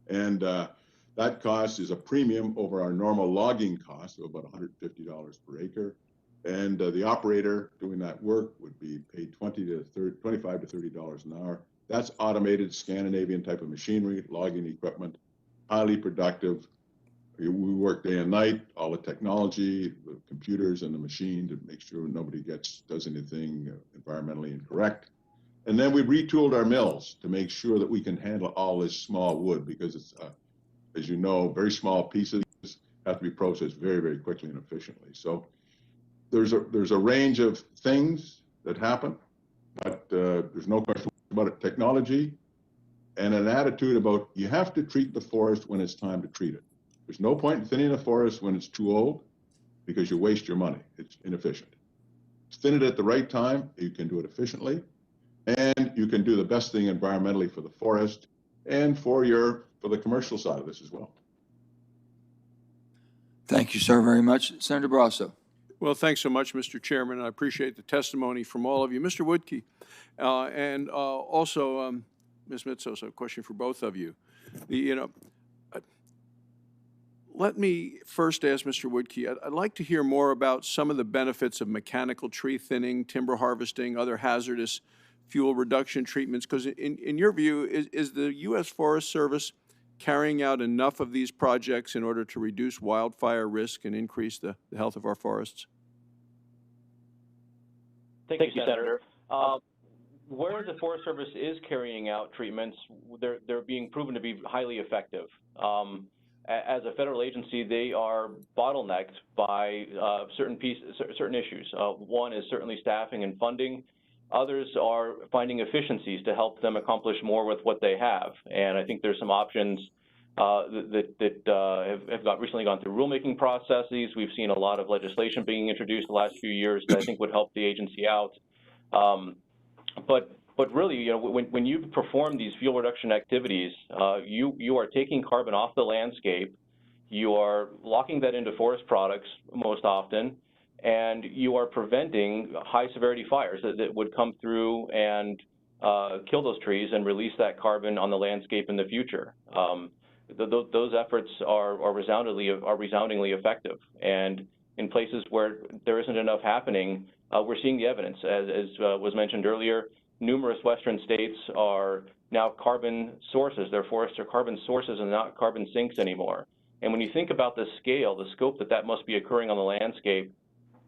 And that cost is a premium over our normal logging cost of about $150 per acre. And the operator doing that work would be paid $25 to $30 an hour. That's automated Scandinavian type of machinery, logging equipment, highly productive. We work day and night, all the technology, the computers and the machine to make sure nobody does anything environmentally incorrect. And then we retooled our mills to make sure that we can handle all this small wood, because it's, as you know, very small pieces have to be processed very, very quickly and efficiently. So there's a range of things that happen, but there's no question about it. Technology and an attitude about you have to treat the forest when it's time to treat it. There's no point in thinning a forest when it's too old, because you waste your money. It's inefficient. Thin it at the right time, you can do it efficiently. and you can do the best thing environmentally for the forest and for the commercial side of this as well. Thank you, sir, very much. Senator Barrasso. Well, thanks so much, Mr. Chairman. I appreciate the testimony from all of you. Mr. Woodkey, and also Ms. Mitsos, a question for both of you. Let me first ask Mr. Woodkey, I'd like to hear more about some of the benefits of mechanical tree thinning, timber harvesting, other hazardous fuel reduction treatments, because in your view, is the U.S. Forest Service carrying out enough of these projects in order to reduce wildfire risk and increase the health of our forests? Thank you, Senator. Where the Forest Service is carrying out treatments, they're being proven to be highly effective. As a federal agency, they are bottlenecked by certain issues. One is certainly staffing and funding. Others are finding efficiencies to help them accomplish more with what they have. And I think there's some options that have recently gone through rulemaking processes. We've seen a lot of legislation being introduced the last few years that I think would help the agency out. But really, when you perform these fuel reduction activities, you are taking carbon off the landscape, you are locking that into forest products most often, and you are preventing high severity fires that would come through and kill those trees and release that carbon on the landscape in the future. Those efforts are resoundingly effective. And in places where there isn't enough happening, we're seeing the evidence. As was mentioned earlier, numerous Western states are now carbon sources. Their forests are carbon sources and not carbon sinks anymore. And when you think about the scale, the scope that must be occurring on the landscape,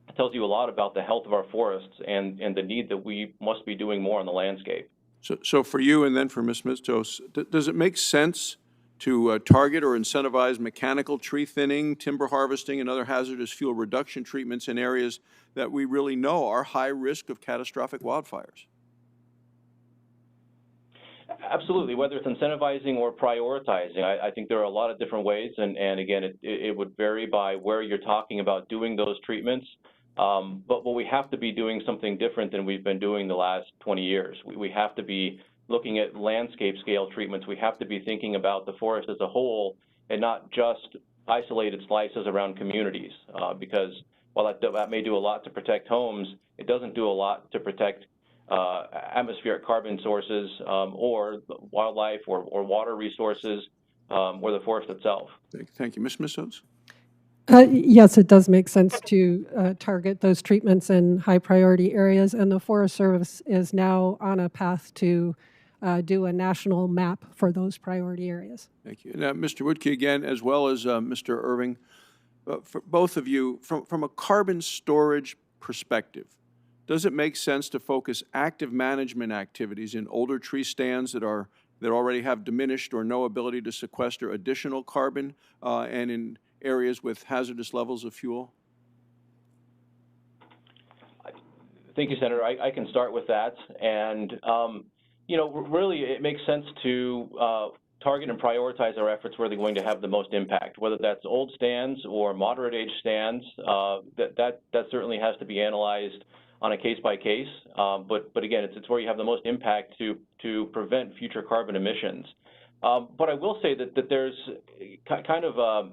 it tells you a lot about the health of our forests and the need that we must be doing more on the landscape. So for you and then for Ms. Mitsos, does it make sense to target or incentivize mechanical tree thinning, timber harvesting, and other hazardous fuel reduction treatments in areas that we really know are high risk of catastrophic wildfires? Absolutely, whether it's incentivizing or prioritizing, I think there are a lot of different ways, and again, it would vary by where you're talking about doing those treatments, but we have to be doing something different than we've been doing the last 20 years. We have to be looking at landscape scale treatments. We have to be thinking about the forest as a whole and not just isolated slices around communities, because while that may do a lot to protect homes, it doesn't do a lot to protect atmospheric carbon sources or wildlife or water resources or the forest itself. Thank you. Ms. Mitsos? Yes, it does make sense to target those treatments in high priority areas, and the Forest Service is now on a path to do a national map for those priority areas. Thank you. Now, Mr. Woodkey again, as well as Mr. Irving, for both of you, from a carbon storage perspective, does it make sense to focus active management activities in older tree stands that already have diminished or no ability to sequester additional carbon and in areas with hazardous levels of fuel? Thank you, Senator. I can start with that. And, really it makes sense to target and prioritize our efforts where they're going to have the most impact, whether that's old stands or moderate age stands. That certainly has to be analyzed on a case by case, but again, it's where you have the most impact to prevent future carbon emissions. But I will say that there's kind of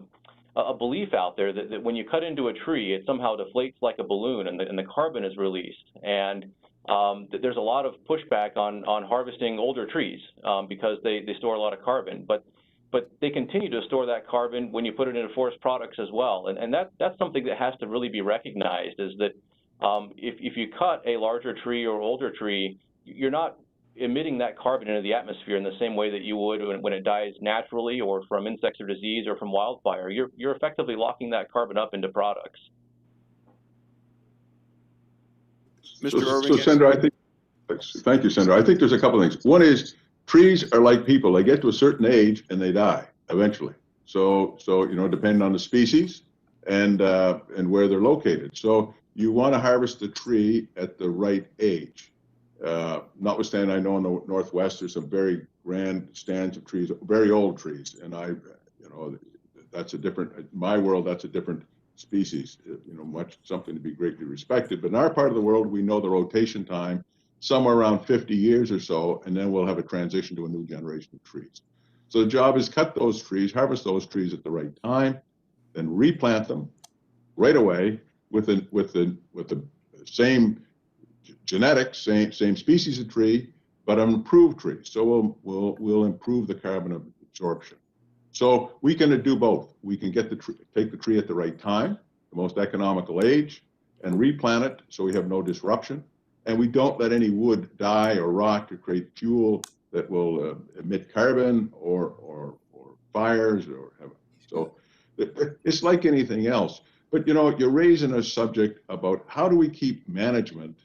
a belief out there that when you cut into a tree, it somehow deflates like a balloon and the carbon is released. And there's a lot of pushback on harvesting older trees because they store a lot of carbon. But they continue to store that carbon when you put it into forest products as well. And that's something that has to really be recognized, is that if you cut a larger tree or older tree, you're not emitting that carbon into the atmosphere in the same way that you would when it dies naturally or from insects or disease or from wildfire. You're effectively locking that carbon up into products. Mr. Irving? So, Senator, thank you, Senator. I think there's a couple of things. One is trees are like people. They get to a certain age and they die eventually. So depending on the species and where they're located. So you want to harvest the tree at the right age. Notwithstanding, I know in the Northwest there's some very grand stands of trees, very old trees, and that's a different. In my world, that's a different species. Something to be greatly respected. But in our part of the world, we know the rotation time somewhere around 50 years or so, and then we'll have a transition to a new generation of trees. So the job is cut those trees, harvest those trees at the right time, then replant them right away with the same genetics, same species of tree, but an improved tree. So we'll improve the carbon absorption. So we can do both. We can take the tree at the right time, the most economical age, and replant it so we have no disruption. And we don't let any wood die or rot to create fuel that will emit carbon or fires or so. It's like anything else. But you're raising a subject about how do we keep management.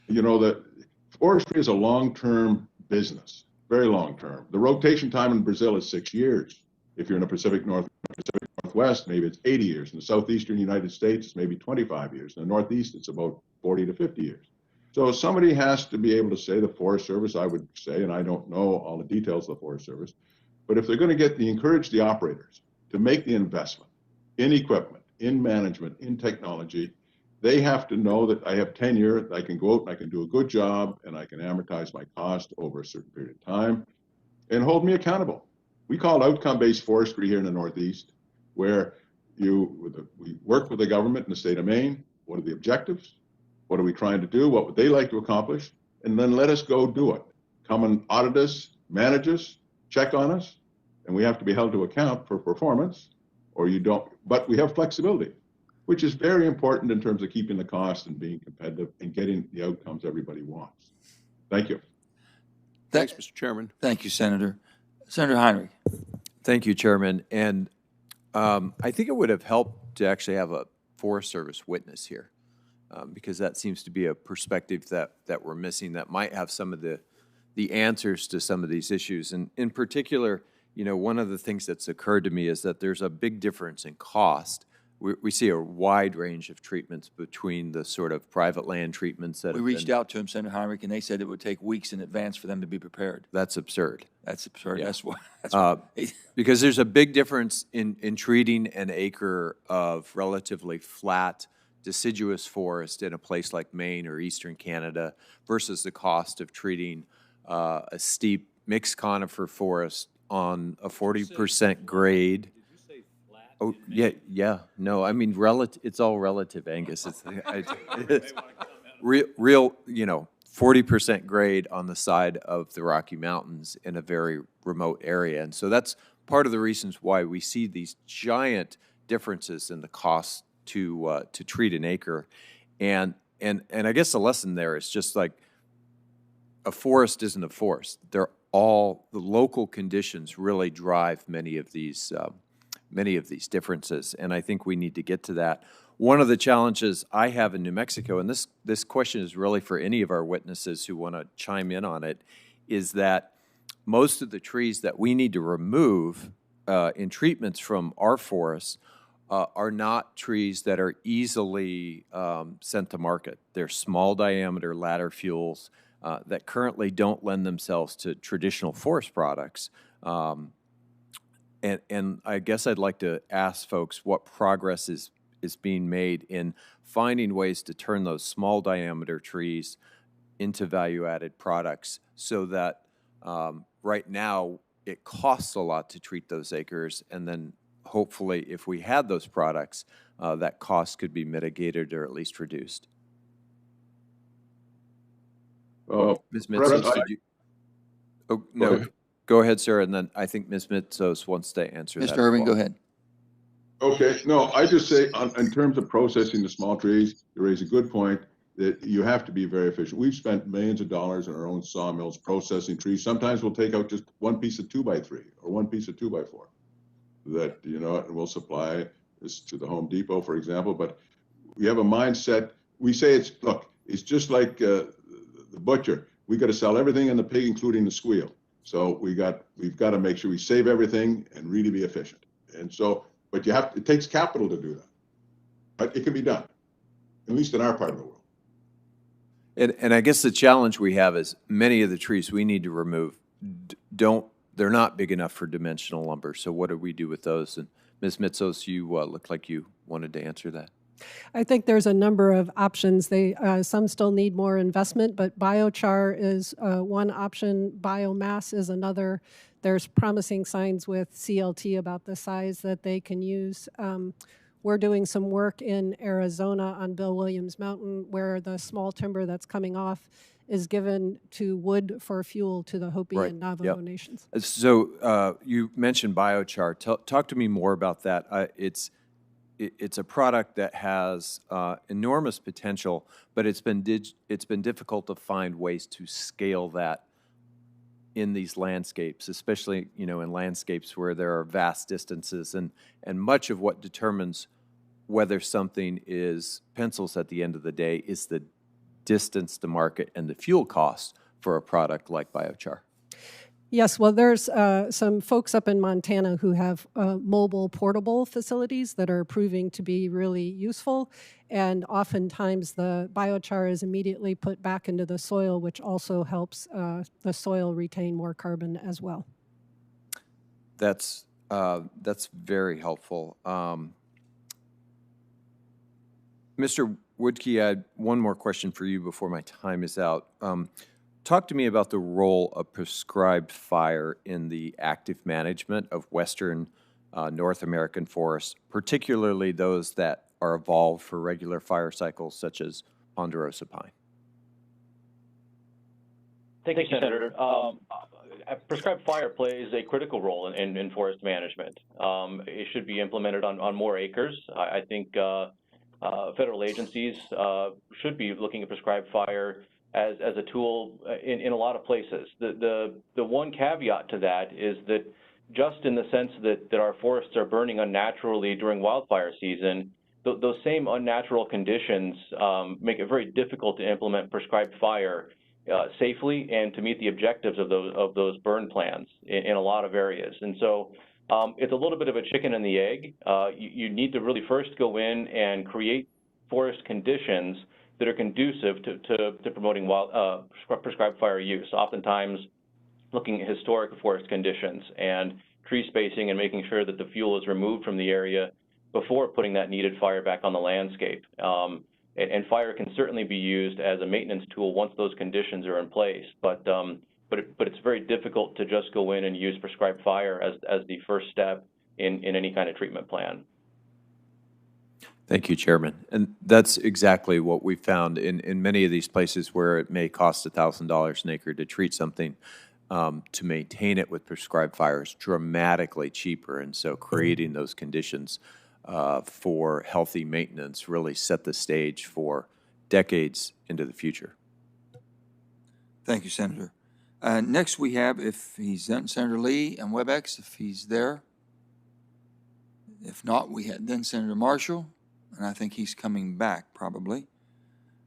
That forestry is a long-term business, very long-term. The rotation time in Brazil is 6 years. If you're in the Pacific Northwest, maybe it's 80 years. In the southeastern United States, it's maybe 25 years. In the Northeast, it's about 40 to 50 years. So somebody has to be able to say, the Forest Service, I would say, and I don't know all the details of the Forest Service, but if they're going to encourage the operators to make the investment in equipment, in management, in technology, they have to know that I have tenure, I can go out and I can do a good job, and I can amortize my cost over a certain period of time, and hold me accountable. We call it outcome-based forestry here in the Northeast, where we work with the government in the state of Maine. What are the objectives? What are we trying to do? What would they like to accomplish? And then let us go do it. Come and audit us, manage us, check on us, and we have to be held to account for performance, or you don't. But we have flexibility, which is very important in terms of keeping the cost and being competitive and getting the outcomes everybody wants. Thank you. Thanks, Mr. Chairman. Thank you, Senator. Senator Heinrich. Thank you, Chairman. And I think it would have helped to actually have a Forest Service witness here, because that seems to be a perspective that we're missing that might have some of the answers to some of these issues. And in particular, one of the things that's occurred to me is that there's a big difference in cost. We see a wide range of treatments between the sort of private land treatments that We reached out to him, Senator Heinrich, and they said it would take weeks in advance for them to be prepared. That's absurd. That's absurd. Yeah. That's why. Because there's a big difference in treating an acre of relatively flat, deciduous forest in a place like Maine or eastern Canada versus the cost of treating a steep mixed conifer forest on a 40% grade. Oh, yeah. No, I mean, it's all relative, Angus. It's real, 40% grade on the side of the Rocky Mountains in a very remote area. And so that's part of the reasons why we see these giant differences in the cost to treat an acre. And I guess the lesson there is just like a forest isn't a forest. The local conditions really drive many of these differences, and I think we need to get to that. One of the challenges I have in New Mexico, and this question is really for any of our witnesses who want to chime in on it, is that most of the trees that we need to remove in treatments from our forests are not trees that are easily sent to market. They're small diameter ladder fuels that currently don't lend themselves to traditional forest products. And I guess I'd like to ask folks what progress is being made in finding ways to turn those small diameter trees into value-added products so that right now it costs a lot to treat those acres, and then hopefully if we had those products, that cost could be mitigated or at least reduced. Ms. Mitsos, did you? Oh, no. Go ahead, sir, and then I think Ms. Mitsos wants to answer that. Mr. Irving, go ahead. Okay, no, I just say in terms of processing the small trees, you raise a good point that you have to be very efficient. We've spent millions of dollars in our own sawmills processing trees. Sometimes we'll take out just one piece of 2x3 or one piece of 2x4 that, and we'll supply this to the Home Depot, for example. But we have a mindset. We say it's just like the butcher. We got to sell everything in the pig, including the squeal. So we've got to make sure we save everything and really be efficient. And so, but it takes capital to do that. But it can be done, at least in our part of the world. And I guess the challenge we have is many of the trees we need to remove they're not big enough for dimensional lumber. So what do we do with those? And Ms. Mitsos, you look like you wanted to answer that. I think there's a number of options. Some still need more investment, but biochar is one option. Biomass is another. There's promising signs with CLT about the size that they can use. We're doing some work in Arizona on Bill Williams Mountain where the small timber that's coming off is given to wood for fuel to the Hopi Right. and Navajo Yep. nations. So you mentioned biochar. Talk to me more about that. It's a product that has enormous potential, but it's been difficult to find ways to scale that in these landscapes, especially in landscapes where there are vast distances, and much of what determines whether something is pencils at the end of the day is the distance to market and the fuel cost for a product like biochar. Yes, well, there's some folks up in Montana who have mobile portable facilities that are proving to be really useful, and oftentimes the biochar is immediately put back into the soil, which also helps the soil retain more carbon as well. That's very helpful. Mr. Woodkey, I had one more question for you before my time is out. Talk to me about the role of prescribed fire in the active management of Western North American forests, particularly those that are evolved for regular fire cycles, such as ponderosa pine. Thank you, Senator. Prescribed fire plays a critical role in forest management. It should be implemented on more acres. I think federal agencies should be looking at prescribed fire as a tool in a lot of places. The one caveat to that is that just in the sense that our forests are burning unnaturally during wildfire season, those same unnatural conditions make it very difficult to implement prescribed fire safely and to meet the objectives of those burn plans in a lot of areas. And so it's a little bit of a chicken and the egg. You need to really first go in and create forest conditions that are conducive to promoting prescribed fire use. Oftentimes looking at historic forest conditions and tree spacing and making sure that the fuel is removed from the area before putting that needed fire back on the landscape. And fire can certainly be used as a maintenance tool once those conditions are in place. But it's very difficult to just go in and use prescribed fire as the first step in any kind of treatment plan. Thank you, Chairman. And that's exactly what we found in many of these places where it may cost $1,000 an acre to treat something. To maintain it with prescribed fire is dramatically cheaper. And so creating those conditions for healthy maintenance really set the stage for decades into the future. Thank you, Senator. Next we have, if he's done, Senator Lee and WebEx, if he's there. If not, we had then Senator Marshall, and I think he's coming back probably.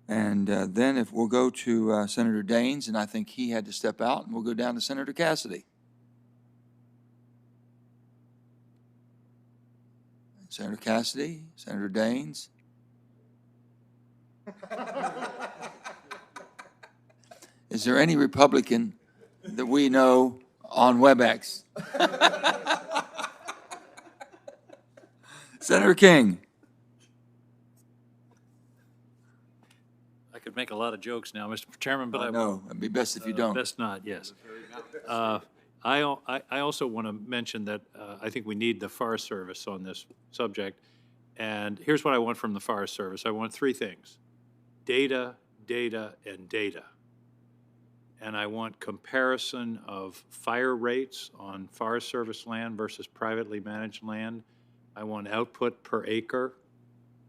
And then if we'll go to Senator Daines, and I think he had to step out, and we'll go down to Senator Cassidy. Senator Cassidy, Senator Daines. Is there any Republican that we know on WebEx? Senator King. I could make a lot of jokes now, Mr. Chairman, but I know it'd be best if you don't. Best not, yes. I also want to mention that I think we need the Forest Service on this subject. And here's what I want from the Forest Service. I want three things: data, data, and data. And I want comparison of fire rates on Forest Service land versus privately managed land. I want output per acre.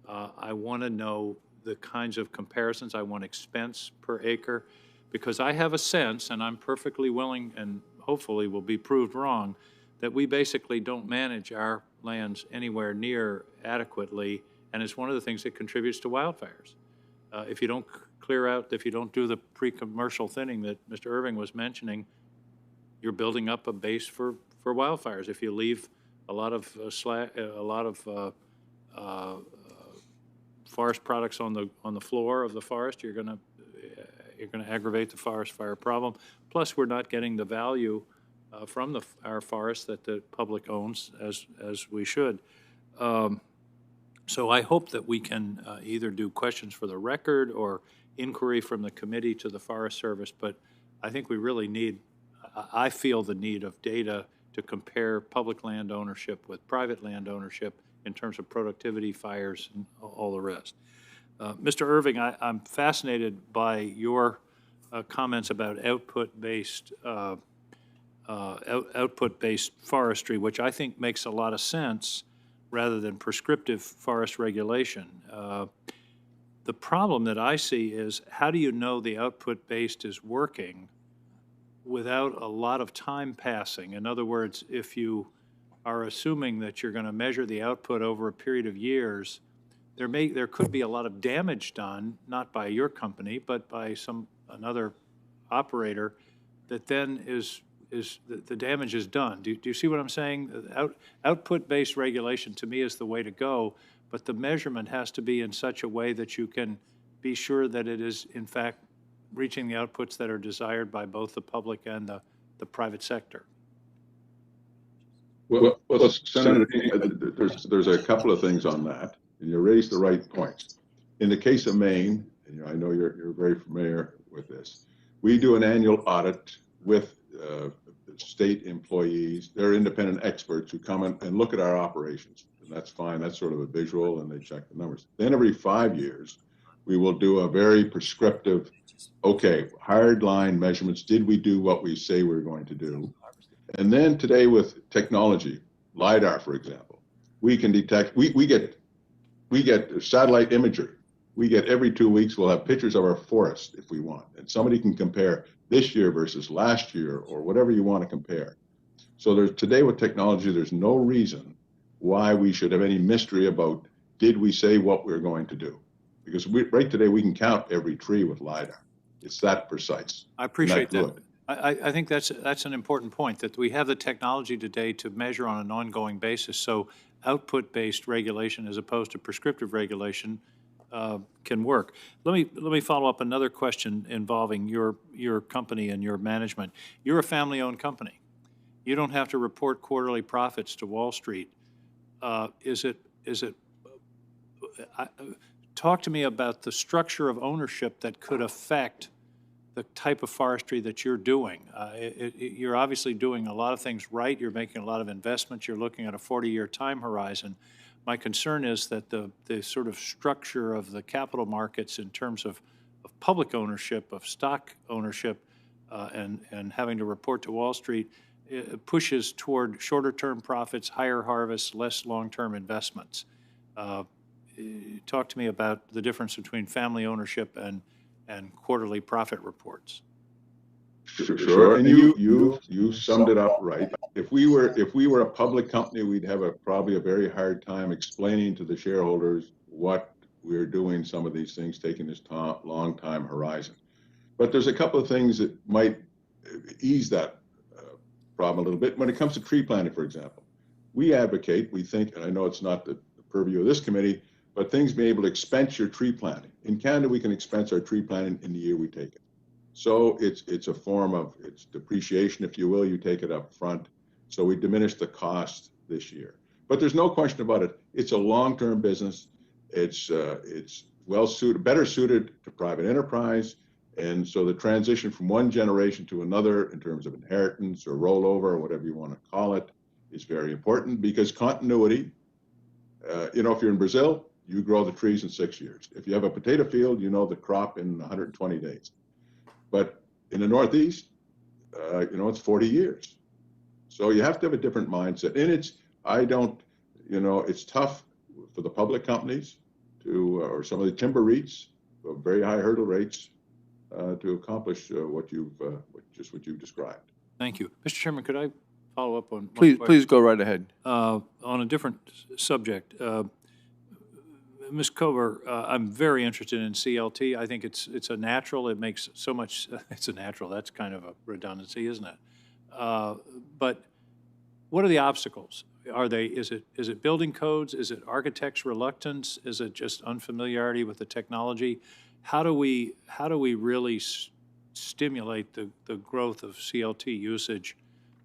I want to know the kinds of comparisons. I want expense per acre, because I have a sense, and I'm perfectly willing and hopefully will be proved wrong, that we basically don't manage our lands anywhere near adequately, and it's one of the things that contributes to wildfires. If you don't clear out, if you don't do the pre-commercial thinning that Mr. Irving was mentioning, you're building up a base for wildfires. If you leave a lot of forest products on the floor of the forest, you're going to aggravate the forest fire problem. Plus, we're not getting the value from our forests that the public owns as we should. So I hope that we can either do questions for the record or inquiry from the committee to the Forest Service, but I think we really need, I feel the need of data to compare public land ownership with private land ownership in terms of productivity, fires, and all the rest. Mr. Irving, I'm fascinated by your comments about output-based forestry, which I think makes a lot of sense rather than prescriptive forest regulation. The problem that I see is, how do you know the output-based is working without a lot of time passing? In other words, if you are assuming that you're going to measure the output over a period of years, there could be a lot of damage done, not by your company, but by another operator, that then the damage is done. Do you see what I'm saying? Output-based regulation, to me, is the way to go, but the measurement has to be in such a way that you can be sure that it is, in fact, reaching the outputs that are desired by both the public and the private sector. Well, Senator, there's a couple of things on that, and you raised the right points. In the case of Maine, and I know you're very familiar with this, we do an annual audit with state employees. They're independent experts who come in and look at our operations, and that's fine. That's sort of a visual, and they check the numbers. Then every 5 years, we will do a very prescriptive, okay, hard line measurements. Did we do what we say we're going to do? And then today with technology, LiDAR, for example, we can detect, we get satellite imagery. We get every 2 weeks, we'll have pictures of our forest if we want, and somebody can compare this year versus last year or whatever you want to compare. So today with technology, there's no reason why we should have any mystery about, did we say what we're going to do? Because right today we can count every tree with LiDAR. It's that precise. I appreciate that. I think that's an important point, that we have the technology today to measure on an ongoing basis. So output-based regulation as opposed to prescriptive regulation can work. Let me follow up another question involving your company and your management. You're a family-owned company. You don't have to report quarterly profits to Wall Street. Talk to me about the structure of ownership that could affect the type of forestry that you're doing. You're obviously doing a lot of things right. You're making a lot of investments. You're looking at a 40-year time horizon. My concern is that the sort of structure of the capital markets in terms of public ownership, of stock ownership, and having to report to Wall Street, pushes toward shorter-term profits, higher harvests, less long-term investments. Talk to me about the difference between family ownership and quarterly profit reports. Sure. And you summed it up right. If we were a public company, we'd have probably a very hard time explaining to the shareholders what we're doing, some of these things, taking this long time horizon. But there's a couple of things that might ease that problem a little bit. When it comes to tree planting, for example, we advocate, we think, and I know it's not the purview of this committee, but things being able to expense your tree planting. In Canada, we can expense our tree planting in the year we take it. So it's a form of, it's depreciation, if you will. You take it up front. So we diminish the cost this year. But there's no question about it. It's a long-term business. It's well suited, better suited to private enterprise. And so the transition from one generation to another in terms of inheritance or rollover or whatever you want to call it is very important, because continuity, if you're in Brazil, you grow the trees in 6 years. If you have a potato field, you know the crop in 120 days. But in the Northeast, it's 40 years. So you have to have a different mindset. And it's tough for the public companies or some of the timber REITs, very high hurdle rates, to accomplish what you've described. Thank you. Mr. Chairman, could I follow up on Please go right ahead. On a different subject. Ms. Cover, I'm very interested in CLT. I think it's a natural. It makes so much. It's a natural. That's kind of a redundancy, isn't it? But what are the obstacles? Is it building codes? Is it architects' reluctance? Is it just unfamiliarity with the technology? How do we really stimulate the growth of CLT usage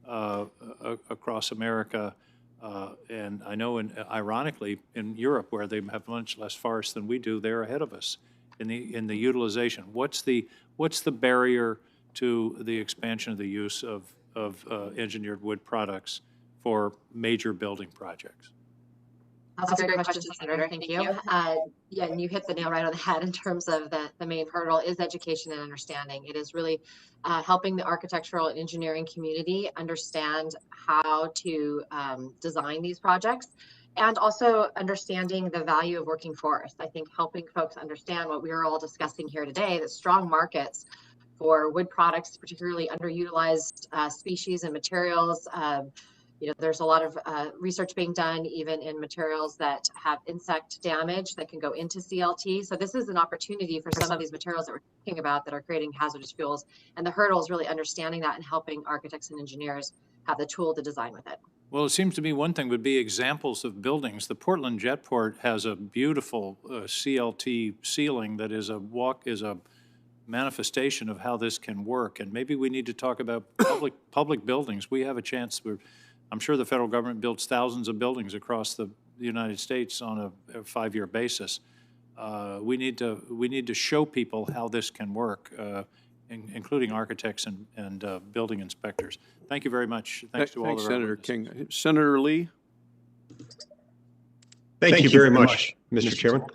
across America? And I know, ironically, in Europe, where they have much less forests than we do, they're ahead of us in the utilization. What's the barrier to the expansion of the use of engineered wood products for major building projects? That's a great question, Senator. Thank you. Yeah, and you hit the nail right on the head in terms of the main hurdle is education and understanding. It is really helping the architectural and engineering community understand how to design these projects, and also understanding the value of working forest. I think helping folks understand what we are all discussing here today, that strong markets for wood products, particularly underutilized species and materials. There's a lot of research being done even in materials that have insect damage that can go into CLT. So this is an opportunity for some of these materials that we're talking about that are creating hazardous fuels. And the hurdle is really understanding that and helping architects and engineers have the tool to design with it. Well, it seems to me one thing would be examples of buildings. The Portland Jetport has a beautiful CLT ceiling that is a manifestation of how this can work. And maybe we need to talk about public buildings. We have a chance. I'm sure the federal government builds thousands of buildings across the United States on a 5-year basis. We need to show people how this can work, including architects and building inspectors. Thank you very much. Thanks to all of our Senator witnesses. King. Senator Lee. Thank you very much, Mr. Chairman.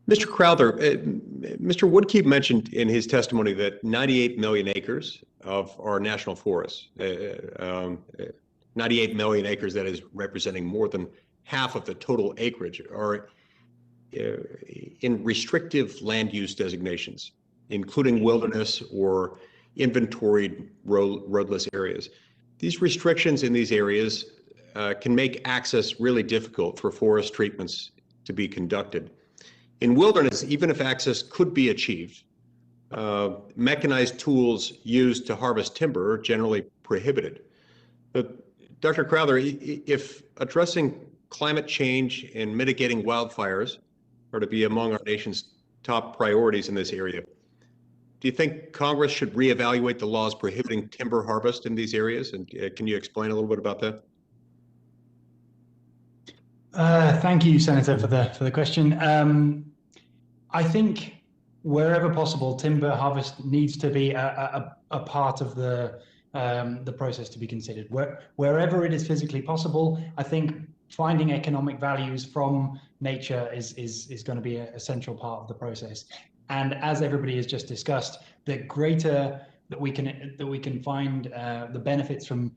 Mr. Crowther, Mr. Woodkeep mentioned in his testimony that 98 million acres of our national forests, 98 million acres, that is representing more than half of the total acreage, are in restrictive land use designations, including wilderness or inventoried roadless areas. These restrictions in these areas can make access really difficult for forest treatments to be conducted. In wilderness, even if access could be achieved, mechanized tools used to harvest timber are generally prohibited. But Dr. Crowther, if addressing climate change and mitigating wildfires are to be among our nation's top priorities in this area, do you think Congress should reevaluate the laws prohibiting timber harvest in these areas? And can you explain a little bit about that? Thank you, Senator, for the question. I think wherever possible, timber harvest needs to be a part of the process to be considered. Wherever it is physically possible, I think finding economic values from nature is going to be a central part of the process. And as everybody has just discussed, the greater that we can find the benefits from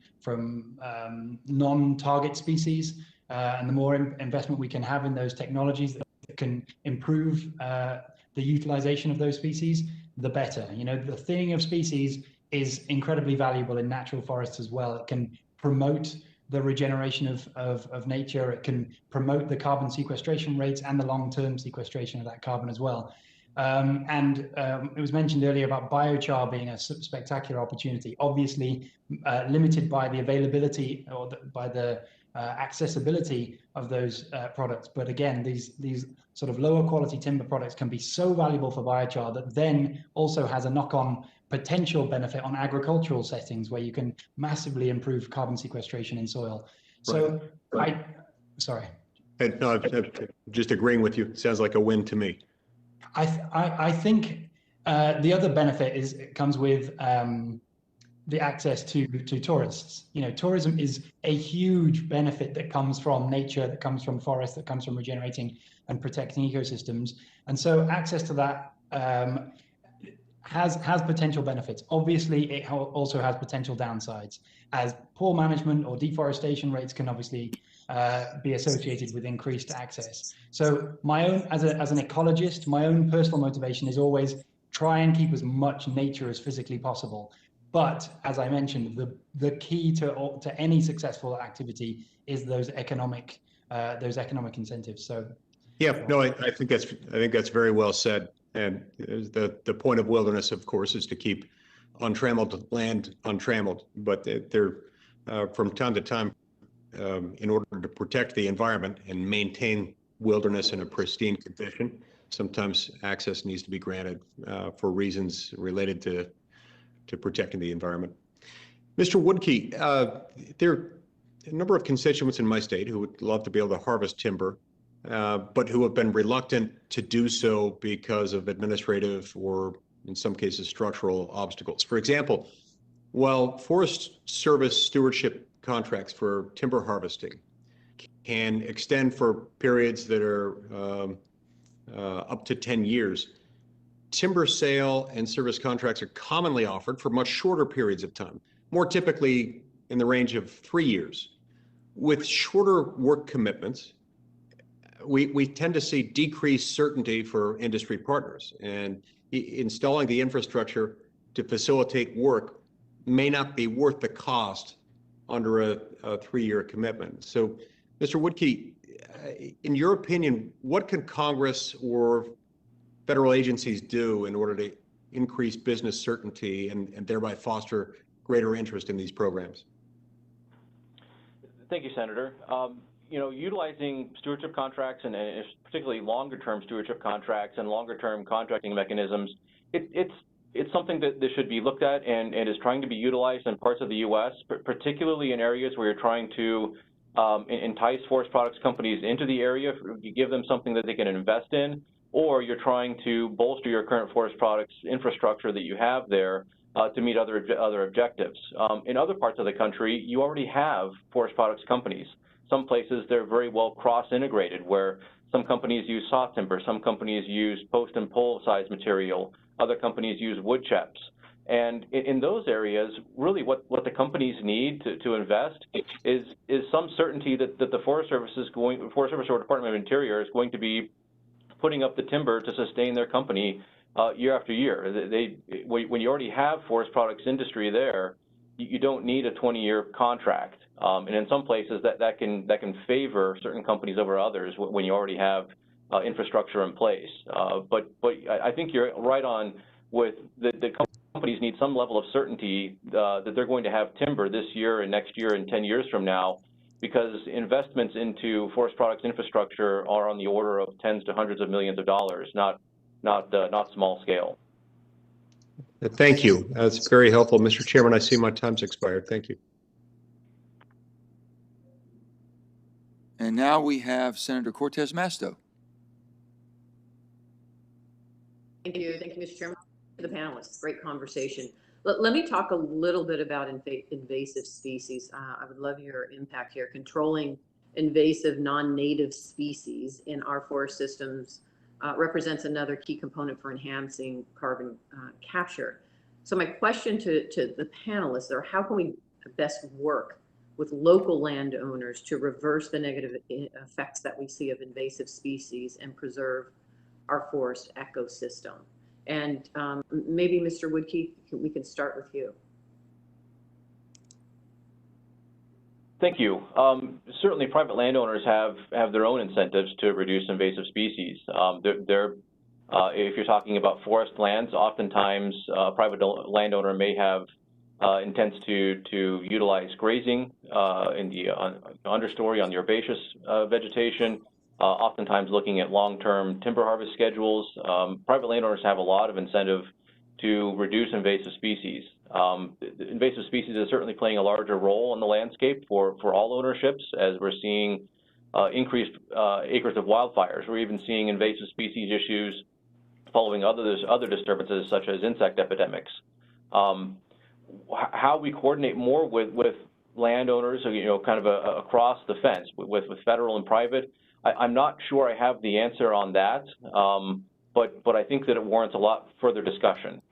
non-target species, and the more investment we can have in those technologies that can improve the utilization of those species, the better. The thinning of species is incredibly valuable in natural forests as well. It can promote the regeneration of nature. It can promote the carbon sequestration rates and the long-term sequestration of that carbon as well. It was mentioned earlier about biochar being a spectacular opportunity, obviously limited by the availability or by the accessibility of those products. But again, these sort of lower quality timber products can be so valuable for biochar that then also has a knock-on potential benefit on agricultural settings where you can massively improve carbon sequestration in soil. So Right. Sorry. No, I'm just agreeing with you. Sounds like a win to me. I think the other benefit it comes with the access to tourists. Tourism is a huge benefit that comes from nature, that comes from forests, that comes from regenerating and protecting ecosystems. And so access to that has potential benefits. Obviously, it also has potential downsides, as poor management or deforestation rates can obviously be associated with increased access. So my own, as an ecologist, my own personal motivation is always try and keep as much nature as physically possible. But as I mentioned, the key to any successful activity is those economic incentives. So yeah, no, I think that's very well said. And the point of wilderness, of course, is to keep untrammeled land untrammeled. But they're from time to time, in order to protect the environment and maintain wilderness in a pristine condition, sometimes access needs to be granted for reasons related to protecting the environment. Mr. Woodkey, there a number of constituents in my state who would love to be able to harvest timber, but who have been reluctant to do so because of administrative or, in some cases, structural obstacles. For example, while Forest Service stewardship contracts for timber harvesting can extend for periods that are up to 10 years, timber sale and service contracts are commonly offered for much shorter periods of time, more typically in the range of 3 years. With shorter work commitments, we tend to see decreased certainty for industry partners, and installing the infrastructure to facilitate work may not be worth the cost under a 3-year commitment. So, Mr. Woodkey, in your opinion, what can Congress or federal agencies do in order to increase business certainty and thereby foster greater interest in these programs? Thank you, Senator. Utilizing stewardship contracts and particularly longer-term stewardship contracts and longer-term contracting mechanisms, it's something that should be looked at and is trying to be utilized in parts of the U.S., particularly in areas where you're trying to entice forest products companies into the area. You give them something that they can invest in, or you're trying to bolster your current forest products infrastructure that you have there to meet other objectives. In other parts of the country, you already have forest products companies. Some places they're very well cross-integrated, where some companies use saw timber, some companies use post and pole size material, other companies use wood chips. And in those areas, really what the companies need to invest is some certainty that the Forest Service or Department of Interior is going to be putting up the timber to sustain their company year after year. When you already have forest products industry there, you don't need a 20-year contract. And in some places that can favor certain companies over others when you already have infrastructure in place. But I think you're right on with the companies need some level of certainty that they're going to have timber this year and next year and 10 years from now, because investments into forest products infrastructure are on the order of tens to hundreds of millions of dollars, not small scale. Thank you. That's very helpful. Mr. Chairman, I see my time's expired. Thank you. And now we have Senator Cortez Masto. Thank you, Mr. Chairman. To the panelists, great conversation. Let me talk a little bit about invasive species. I would love your impact here. Controlling invasive non-native species in our forest systems represents another key component for enhancing carbon capture. So my question to the panelists are, how can we best work with local landowners to reverse the negative effects that we see of invasive species and preserve our forest ecosystem? And maybe, Mr. Woodkey, we can start with you. Thank you. Certainly, private landowners have their own incentives to reduce invasive species. If you're talking about forest lands, oftentimes a private landowner may have intents to utilize grazing in the understory on the herbaceous vegetation. Oftentimes looking at long-term timber harvest schedules. Private landowners have a lot of incentive to reduce invasive species. Invasive species is certainly playing a larger role in the landscape for all ownerships, as we're seeing increased acres of wildfires. We're even seeing invasive species issues following other disturbances such as insect epidemics. How we coordinate more with landowners, kind of across the fence with federal and private, I'm not sure I have the answer on that, but I think that it warrants a lot further discussion.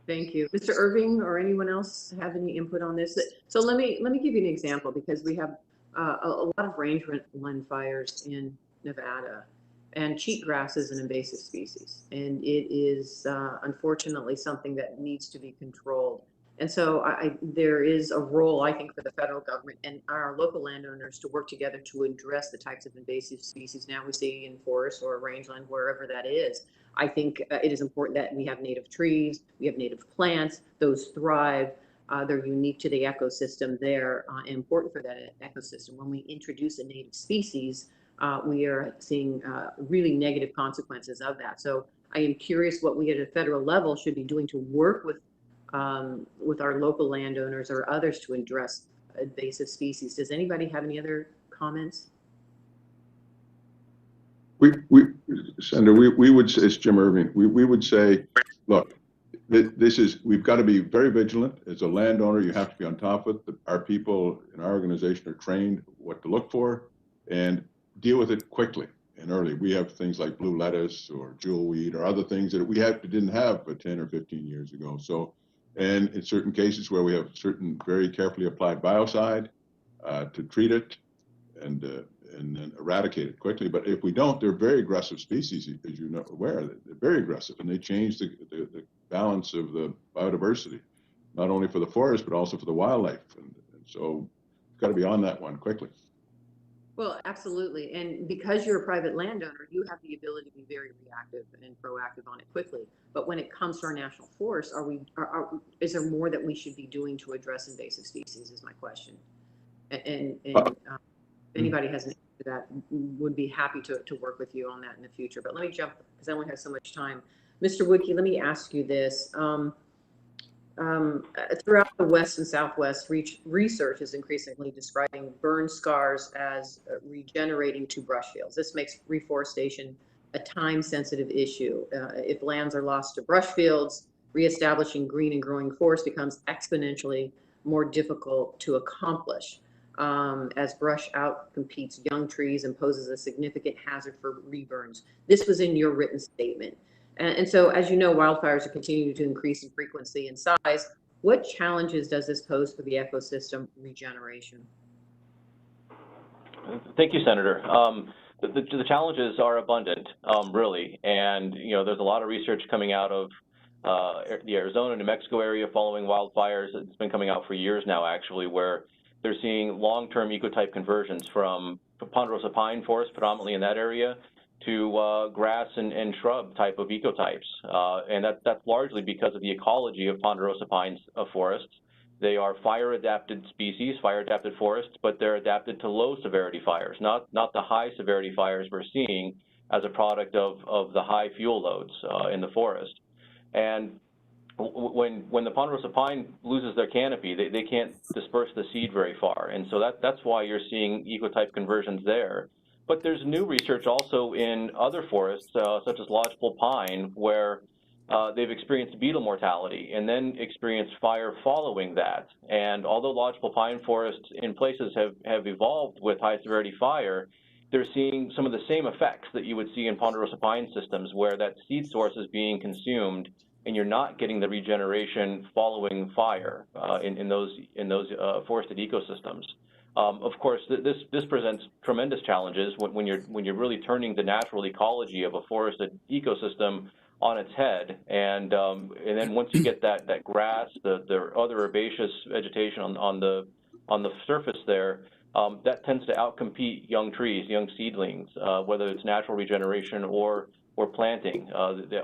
Thank you. Mr. Irving or anyone else have any input on this? So let me give you an example, because we have a lot of rangeland fires in Nevada, and cheatgrass is an invasive species, and it is unfortunately something that needs to be controlled. And so there is a role, I think, for the federal government and our local landowners to work together to address the types of invasive species now we see in forests or rangeland, wherever that is. I think it is important that we have native trees, we have native plants, those thrive, they're unique to the ecosystem there, important for that ecosystem. When we introduce a native species, we are seeing really negative consequences of that. So I am curious what we at a federal level should be doing to work with our local landowners or others to address invasive species. Does anybody have any other comments? Senator, we would, it's Jim Irving, we would say, look, this is, we've got to be very vigilant. As a landowner, you have to be on top of it. Our people in our organization are trained what to look for and deal with it quickly and early. We have things like blue lettuce or jewelweed or other things that we didn't have 10 or 15 years ago. So, and in certain cases where we have certain very carefully applied biocide to treat it and then eradicate it quickly. But if we don't, they're very aggressive species, as you know, aware. They're very aggressive, and they change the balance of the biodiversity, not only for the forest, but also for the wildlife. And so you've got to be on that one quickly. Well, absolutely. And because you're a private landowner, you have the ability to be very reactive and proactive on it quickly. But when it comes to our national forests, is there more that we should be doing to address invasive species is my question. And if anybody has an answer to that, would be happy to work with you on that in the future. But let me jump, because I only have so much time. Mr. Woodkey, let me ask you this. Throughout the West and Southwest, research is increasingly describing burn scars as regenerating to brush fields. This makes reforestation a time-sensitive issue. If lands are lost to brush fields, reestablishing green and growing forest becomes exponentially more difficult to accomplish, as brush outcompetes young trees and poses a significant hazard for reburns. This was in your written statement. And so, as you know, wildfires are continuing to increase in frequency and size. What challenges does this pose for the ecosystem regeneration? Thank you, Senator. The challenges are abundant, really, and there's a lot of research coming out of the Arizona, New Mexico area following wildfires. It's been coming out for years now, actually, where they're seeing long-term ecotype conversions from ponderosa pine forest, predominantly in that area, to grass and shrub type of ecotypes. And that's largely because of the ecology of ponderosa pine forests. They are fire-adapted species, fire-adapted forests, but they're adapted to low-severity fires, not the high-severity fires we're seeing as a product of the high fuel loads in the forest. And when the ponderosa pine loses their canopy, they can't disperse the seed very far. And so that's why you're seeing ecotype conversions there. But there's new research also in other forests, such as lodgepole pine, where they've experienced beetle mortality and then experienced fire following that. And although lodgepole pine forests in places have evolved with high severity fire, they're seeing some of the same effects that you would see in ponderosa pine systems, where that seed source is being consumed and you're not getting the regeneration following fire in those forested ecosystems. Of course, this presents tremendous challenges when you're really turning the natural ecology of a forested ecosystem on its head, and then once you get that grass, the other herbaceous vegetation on the surface there, that tends to outcompete young trees, young seedlings, whether it's natural regeneration or planting.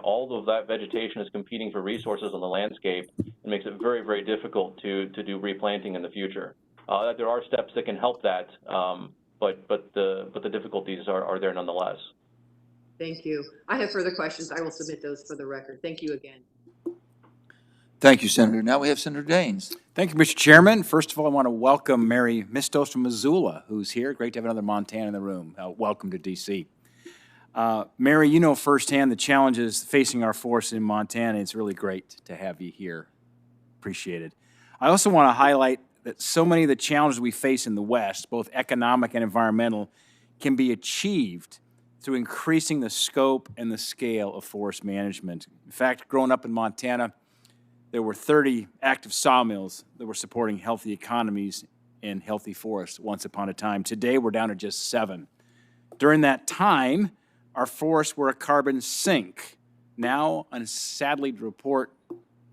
All of that vegetation is competing for resources on the landscape and makes it very, very difficult to do replanting in the future. There are steps that can help that, but the difficulties are there nonetheless. Thank you. I have further questions. I will submit those for the record. Thank you again. Thank you, Senator. Now we have Senator Daines. Thank you, Mr. Chairman. First of all, I want to welcome Mary Mistos from Missoula, who's here. Great to have another Montana in the room. Welcome to D.C. Mary, you know firsthand the challenges facing our forests in Montana. It's really great to have you here. Appreciate it. I also want to highlight that so many of the challenges we face in the West, both economic and environmental, can be achieved through increasing the scope and the scale of forest management. In fact, growing up in Montana, there were 30 active sawmills that were supporting healthy economies and healthy forests once upon a time. Today, we're down to just 7. During that time, our forests were a carbon sink. Now, I'm sadly to report,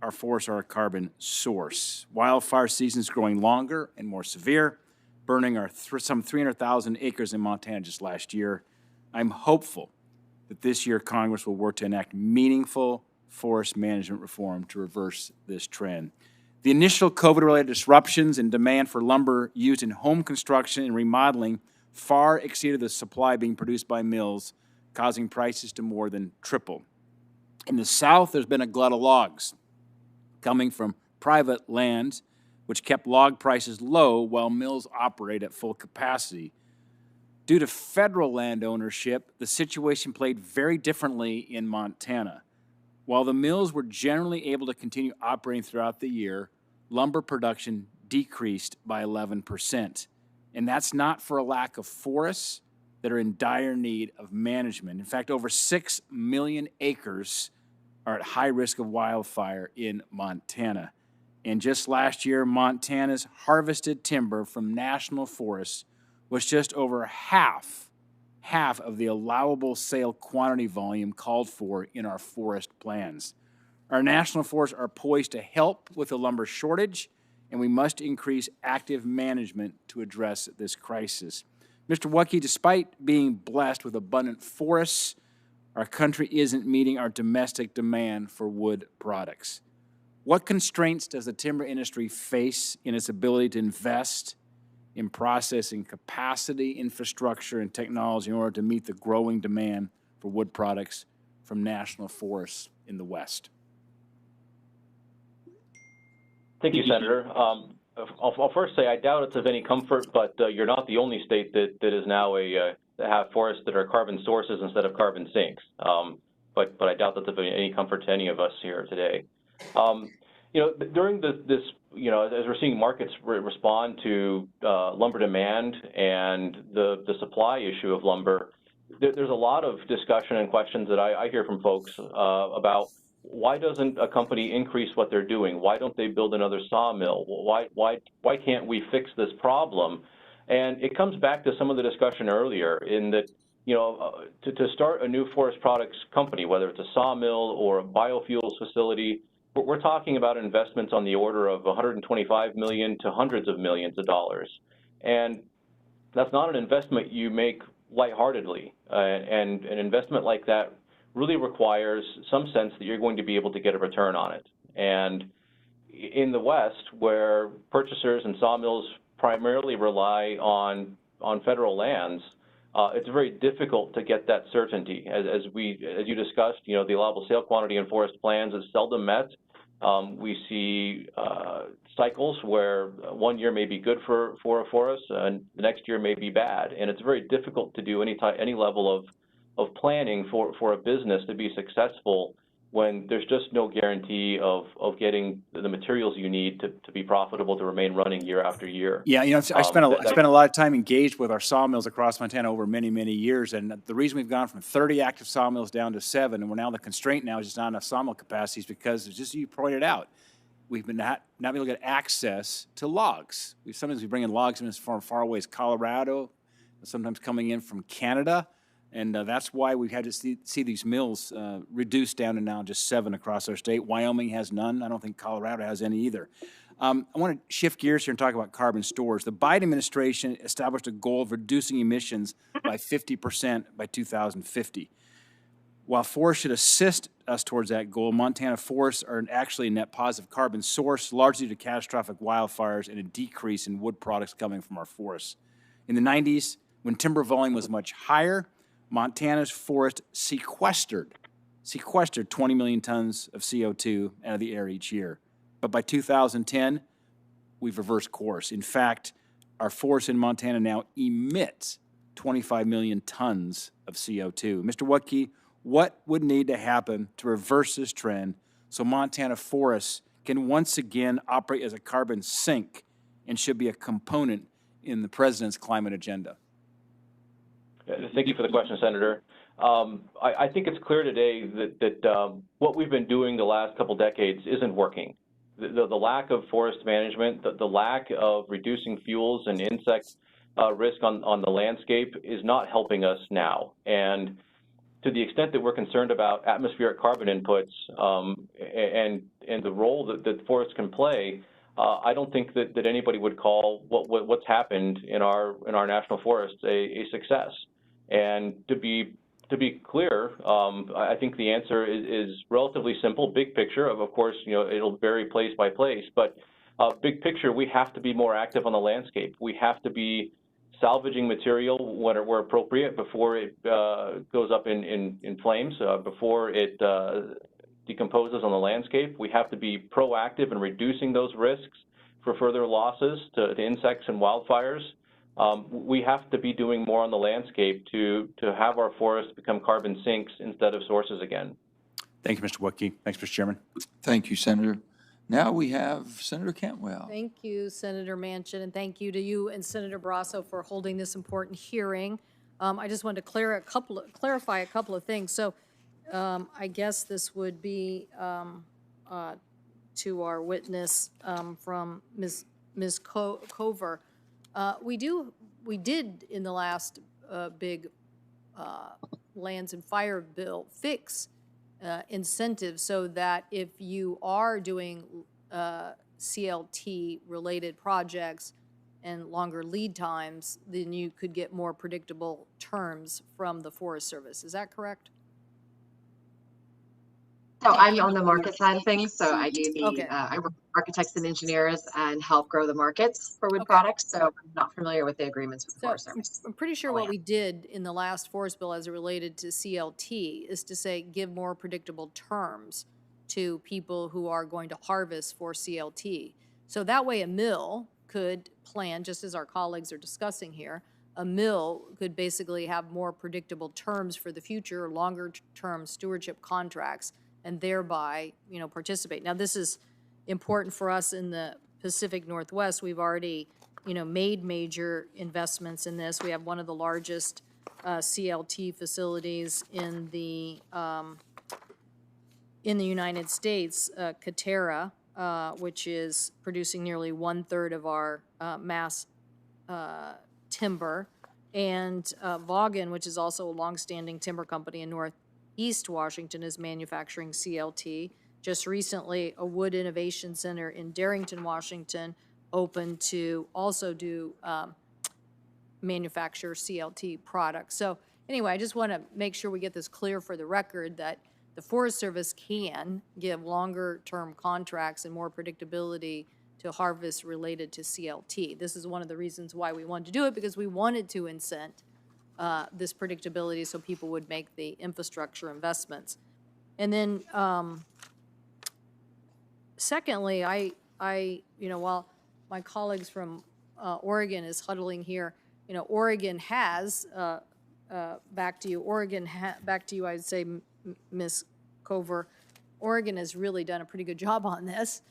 our forests are a carbon source. Wildfire season is growing longer and more severe, burning some 300,000 acres in Montana just last year. I'm hopeful that this year Congress will work to enact meaningful forest management reform to reverse this trend. The initial COVID-related disruptions and demand for lumber used in home construction and remodeling far exceeded the supply being produced by mills, causing prices to more than triple. In the South, there's been a glut of logs coming from private land which kept log prices low while mills operate at full capacity. Due to federal land ownership, the situation played very differently in Montana. While the mills were generally able to continue operating throughout the year, lumber production decreased by 11%. And that's not for a lack of forests that are in dire need of management. In fact, over 6 million acres are at high risk of wildfire in Montana. And just last year, Montana's harvested timber from national forests was just over half of the allowable sale quantity volume called for in our forest plans. Our national forests are poised to help with the lumber shortage, and we must increase active management to address this crisis. Mr. Wucke, despite being blessed with abundant forests, our country isn't meeting our domestic demand for wood products. What constraints does the timber industry face in its ability to invest in processing capacity, infrastructure, and technology in order to meet the growing demand for wood products from national forests in the West? Thank you, Senator. I'll first say I doubt it's of any comfort, but you're not the only state that is now that have forests that are carbon sources instead of carbon sinks. But I doubt that's of any comfort to any of us here today. During this, as we're seeing markets respond to lumber demand and the supply issue of lumber, there's a lot of discussion and questions that I hear from folks about why doesn't a company increase what they're doing? Why don't they build another sawmill? Why can't we fix this problem? And it comes back to some of the discussion earlier in that, to start a new forest products company, whether it's a sawmill or a biofuels facility, we're talking about investments on the order of $125 million to hundreds of millions of dollars. And that's not an investment you make lightheartedly. And an investment like that really requires some sense that you're going to be able to get a return on it. And in the West, where purchasers and sawmills primarily rely on federal lands, it's very difficult to get that certainty. As you discussed, the allowable sale quantity in forest plans is seldom met. We see cycles where one year may be good for a forest and the next year may be bad, and it's very difficult to do any level of planning for a business to be successful when there's just no guarantee of getting the materials you need to be profitable, to remain running year after year. Yeah, I spent a lot of time engaged with our sawmills across Montana over many, many years, and the reason we've gone from 30 active sawmills down to 7, and we're now the constraint now is just not enough sawmill capacity, is because, just as you pointed out, we've been not able to get access to logs. Sometimes we bring in logs from far away as Colorado, sometimes coming in from Canada. And that's why we've had to see these mills reduced down to now just 7 across our state. Wyoming has none. I don't think Colorado has any either. I want to shift gears here and talk about carbon storage. The Biden administration established a goal of reducing emissions by 50% by 2050. While forests should assist us towards that goal, Montana forests are actually a net positive carbon source, largely due to catastrophic wildfires and a decrease in wood products coming from our forests. In the 90s, when timber volume was much higher, Montana's forest sequestered 20 million tons of CO2 out of the air each year. But by 2010, we've reversed course. In fact, our forests in Montana now emit 25 million tons of CO2. Mr. Wucke, what would need to happen to reverse this trend so Montana forests can once again operate as a carbon sink and should be a component in the president's climate agenda? Thank you for the question, Senator. I think it's clear today that what we've been doing the last couple decades isn't working. The lack of forest management, the lack of reducing fuels and insect risk on the landscape is not helping us now. And to the extent that we're concerned about atmospheric carbon inputs and the role that forests can play, I don't think that anybody would call what's happened in our national forests a success. And to be clear, I think the answer is relatively simple. Big picture, of course, it'll vary place by place, but big picture, we have to be more active on the landscape. We have to be salvaging material where appropriate before it goes up in flames, before it decomposes on the landscape. We have to be proactive in reducing those risks for further losses to insects and wildfires. We have to be doing more on the landscape to have our forests become carbon sinks instead of sources again. Thank you, Mr. Woodkey. Thanks, Mr. Chairman. Thank you, Senator. Now we have Senator Cantwell. Thank you, Senator Manchin, and thank you to you and Senator Barrasso for holding this important hearing. I just wanted to clarify a couple of things. So I guess this would be to our witness from Ms. Cover. We did in the last big lands and fire bill fix incentives so that if you are doing CLT related projects and longer lead times, then you could get more predictable terms from the Forest Service. Is that correct? So I'm on the market side of things. So I do the, Okay. I work with architects and engineers and help grow the markets for wood products. So I'm not familiar with the agreements with the Forest Service. I'm pretty sure what we did in the last forest bill as it related to CLT is to say give more predictable terms to people who are going to harvest for CLT. So that way a mill could plan, just as our colleagues are discussing here, a mill could basically have more predictable terms for the future, longer term stewardship contracts, and thereby, you know, participate. Now, this is important for us in the Pacific Northwest. We've already, you know, made major investments in this. We have one of the largest CLT facilities in the United States, Katerra, which is producing nearly 1/3 of our mass timber, and Vaughan, which is also a longstanding timber company in Northeast Washington, is manufacturing CLT. Just recently, a Wood Innovation Center in Darrington, Washington, opened to also do manufacture CLT products. So anyway, I just want to make sure we get this clear for the record that the Forest Service can give longer-term contracts and more predictability to harvest related to CLT. This is one of the reasons why we wanted to do it, because we wanted to incent this predictability so people would make the infrastructure investments. And then secondly, I you know, while my colleagues from Oregon is huddling here, you know, Oregon has, back to you, back to you, I'd say, Ms. Cover, Oregon has really done a pretty good job on this.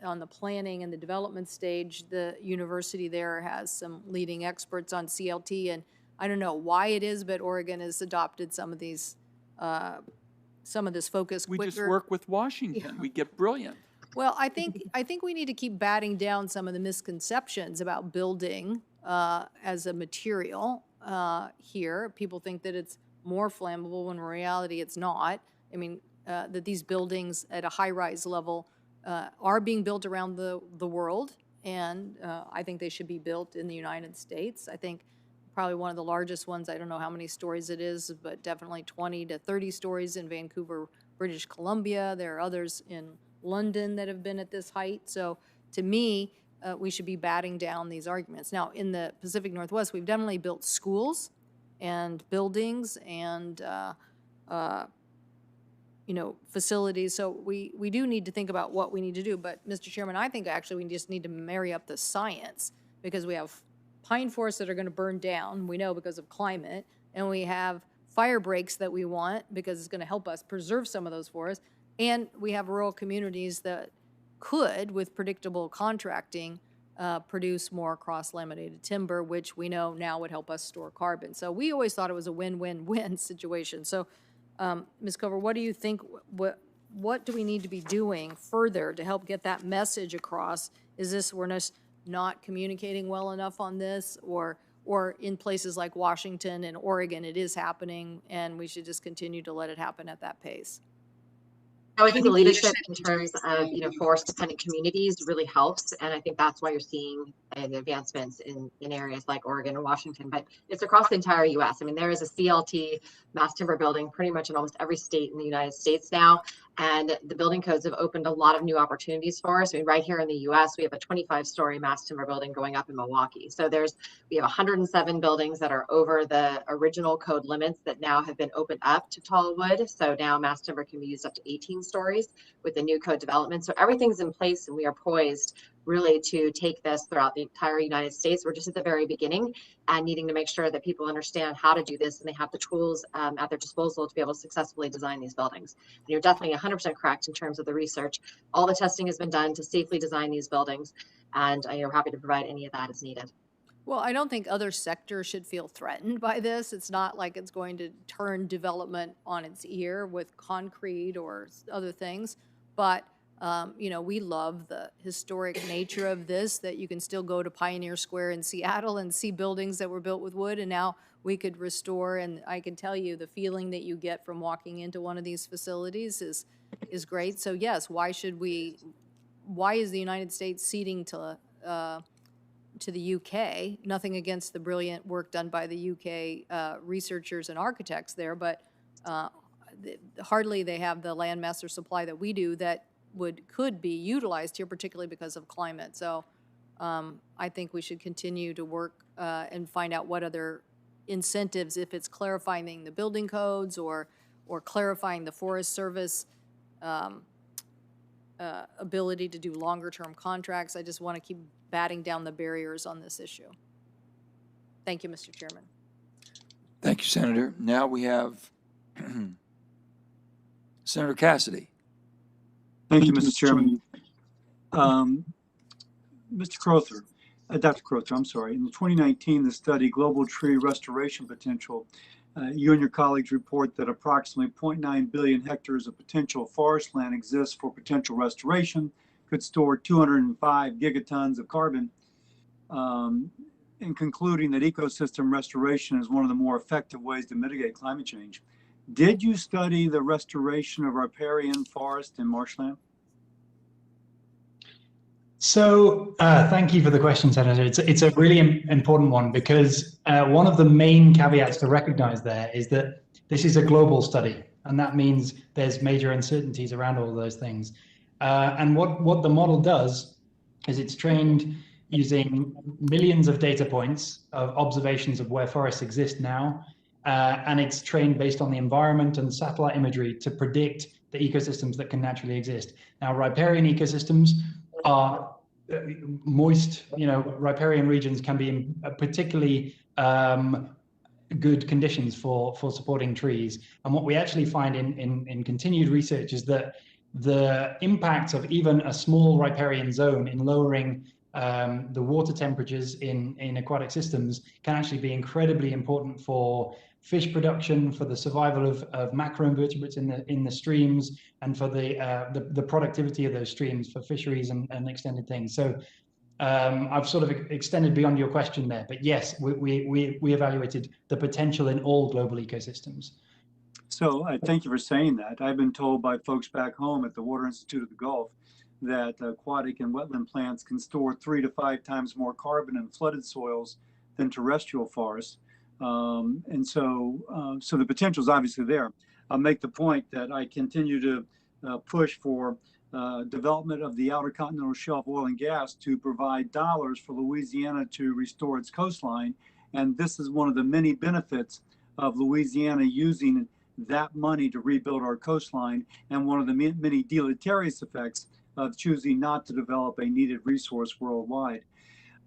On the planning and the development stage, the university there has some leading experts on CLT, and I don't know why it is, but Oregon has adopted some of these, some of this focus quicker. We just work with Washington. Yeah. We get brilliant. Well, I think we need to keep batting down some of the misconceptions about building as a material here. People think that it's more flammable when in reality it's not. I mean, that these buildings at a high-rise level are being built around the world, and I think they should be built in the United States. I think probably one of the largest ones, I don't know how many stories it is, but definitely 20 to 30 stories in Vancouver, British Columbia. There are others in London that have been at this height. So to me, we should be batting down these arguments. Now, in the Pacific Northwest, we've definitely built schools and buildings and you know, facilities. So we do need to think about what we need to do. But Mr. Chairman, I think actually we just need to marry up the science, because we have pine forests that are going to burn down, we know, because of climate, and we have fire breaks that we want because it's going to help us preserve some of those forests, and we have rural communities that could, with predictable contracting, produce more cross-laminated timber, which we know now would help us store carbon. So we always thought it was a win-win-win situation. So Ms. Cover, what do you think, what do we need to be doing further to help get that message across? Is this we're just not communicating well enough on this, or in places like Washington and Oregon it is happening and we should just continue to let it happen at that pace? I think the leadership in terms of, you know, forest-dependent communities really helps, and I think that's why you're seeing the advancements in areas like Oregon and Washington, but it's across the entire U.S. I mean, there is a CLT mass timber building pretty much in almost every state in the United States now, and the building codes have opened a lot of new opportunities for us. I mean, right here in the U.S., we have a 25-story mass timber building going up in Milwaukee. So we have 107 buildings that are over the original code limits that now have been opened up to tall wood. So now mass timber can be used up to 18 stories with the new code development. So everything's in place, and we are poised really to take this throughout the entire United States. We're just at the very beginning and needing to make sure that people understand how to do this and they have the tools at their disposal to be able to successfully design these buildings. And you're definitely 100% correct in terms of the research. All the testing has been done to safely design these buildings, and you're happy to provide any of that as needed. Well, I don't think other sectors should feel threatened by this. It's not like it's going to turn development on its ear with concrete or other things. But, you know, we love the historic nature of this, that you can still go to Pioneer Square in Seattle and see buildings that were built with wood, and now we could restore. And I can tell you the feeling that you get from walking into one of these facilities is great. So yes, why is the United States ceding to the UK? Nothing against the brilliant work done by the UK researchers and architects there, but hardly they have the land master supply that we do that could be utilized here, particularly because of climate. So I think we should continue to work and find out what other incentives, if it's clarifying the building codes or clarifying the Forest Service ability to do longer-term contracts. I just want to keep batting down the barriers on this issue. Thank you, Mr. Chairman. Thank you, Senator. Now we have Senator Cassidy. Thank you, Mr. Chairman. Mr. Crowther, Dr. Crowther, I'm sorry. In 2019, the study Global Tree Restoration Potential, you and your colleagues report that approximately 0.9 billion hectares of potential forest land exists for potential restoration, could store 205 gigatons of carbon, in concluding that ecosystem restoration is one of the more effective ways to mitigate climate change. Did you study the restoration of riparian forest and marshland? So thank you for the question, Senator. It's a really important one, because one of the main caveats to recognize there is that this is a global study, and that means there's major uncertainties around all of those things. And what the model does is it's trained using millions of data points of observations of where forests exist now, and it's trained based on the environment and satellite imagery to predict the ecosystems that can naturally exist. Now, riparian ecosystems are moist, riparian regions can be in particularly good conditions for supporting trees. And what we actually find in continued research is that the impact of even a small riparian zone in lowering the water temperatures in aquatic systems can actually be incredibly important for fish production, for the survival of macroinvertebrates in the streams, and for the productivity of those streams for fisheries and extended things. So I've sort of extended beyond your question there, but yes, we evaluated the potential in all global ecosystems. So thank you for saying that. I've been told by folks back home at the Water Institute of the Gulf that aquatic and wetland plants can store 3 to 5 times more carbon in flooded soils than terrestrial forests. And so the potential is obviously there. I'll make the point that I continue to push for development of the Outer Continental Shelf oil and gas to provide dollars for Louisiana to restore its coastline. And this is one of the many benefits of Louisiana using that money to rebuild our coastline, and one of the many deleterious effects of choosing not to develop a needed resource worldwide.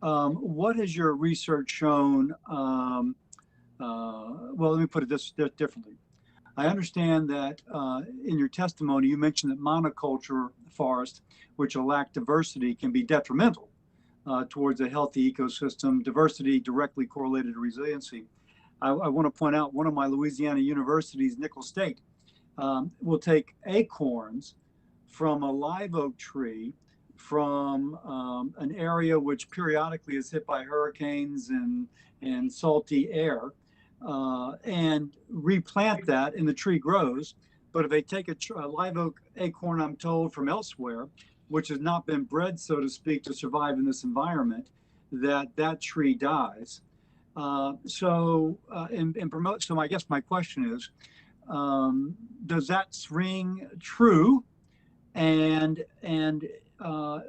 What has your research shown? Well, let me put it this differently. I understand that in your testimony, you mentioned that monoculture forest, which lack diversity, can be detrimental towards a healthy ecosystem. Diversity directly correlated to resiliency. I want to point out one of my Louisiana universities, Nicholls State, will take acorns from a live oak tree from an area which periodically is hit by hurricanes and salty air, and replant that, and the tree grows. But if they take a live oak acorn, I'm told, from elsewhere, which has not been bred, so to speak, to survive in this environment, that tree dies. So I guess my question is, does that ring true? And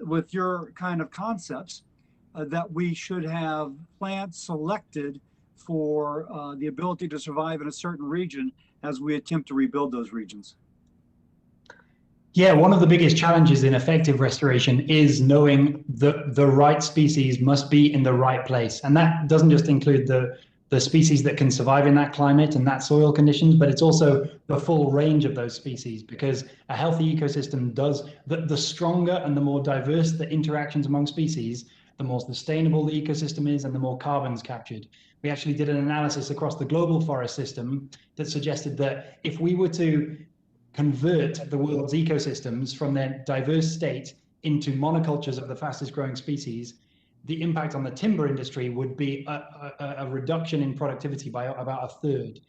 with your kind of concepts, that we should have plants selected for the ability to survive in a certain region as we attempt to rebuild those regions? Yeah, one of the biggest challenges in effective restoration is knowing that the right species must be in the right place. And that doesn't just include the species that can survive in that climate and that soil conditions, but it's also the full range of those species, because a healthy ecosystem does, the stronger and the more diverse the interactions among species, the more sustainable the ecosystem is and the more carbon's captured. We actually did an analysis across the global forest system that suggested that if we were to convert the world's ecosystems from their diverse state into monocultures of the fastest growing species, the impact on the timber industry would be a reduction in productivity by about a third.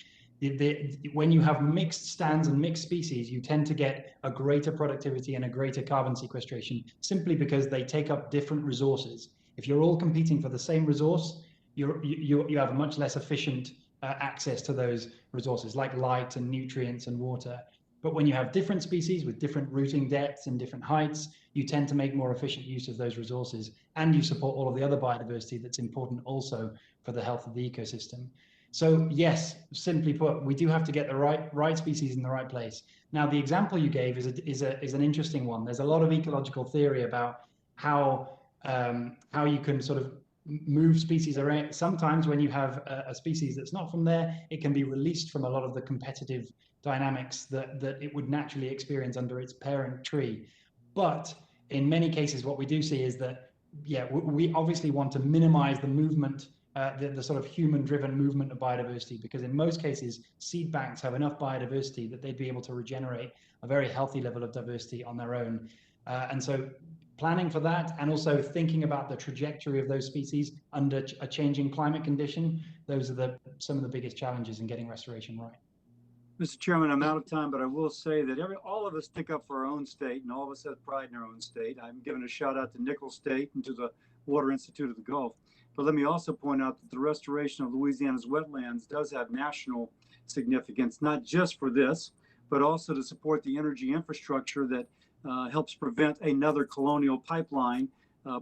When you have mixed stands and mixed species, you tend to get a greater productivity and a greater carbon sequestration, simply because they take up different resources. If you're all competing for the same resource, you have a much less efficient access to those resources, like light and nutrients and water. But when you have different species with different rooting depths and different heights, you tend to make more efficient use of those resources, and you support all of the other biodiversity that's important also for the health of the ecosystem. So yes, simply put, we do have to get the right species in the right place. Now, the example you gave is an interesting one. There's a lot of ecological theory about how you can sort of move species around. Sometimes when you have a species that's not from there, it can be released from a lot of the competitive dynamics that it would naturally experience under its parent tree. But in many cases, what we do see is that, yeah, we obviously want to minimize the movement, the sort of human-driven movement of biodiversity, because in most cases, seed banks have enough biodiversity that they'd be able to regenerate a very healthy level of diversity on their own. And so planning for that, and also thinking about the trajectory of those species under a changing climate condition, those are some of the biggest challenges in getting restoration right. Mr. Chairman, I'm out of time, but I will say that all of us stick up for our own state, and all of us have pride in our own state. I'm giving a shout out to Nichols State and to the Water Institute of the Gulf. But let me also point out that the restoration of Louisiana's wetlands does have national significance, not just for this, but also to support the energy infrastructure that helps prevent another colonial pipeline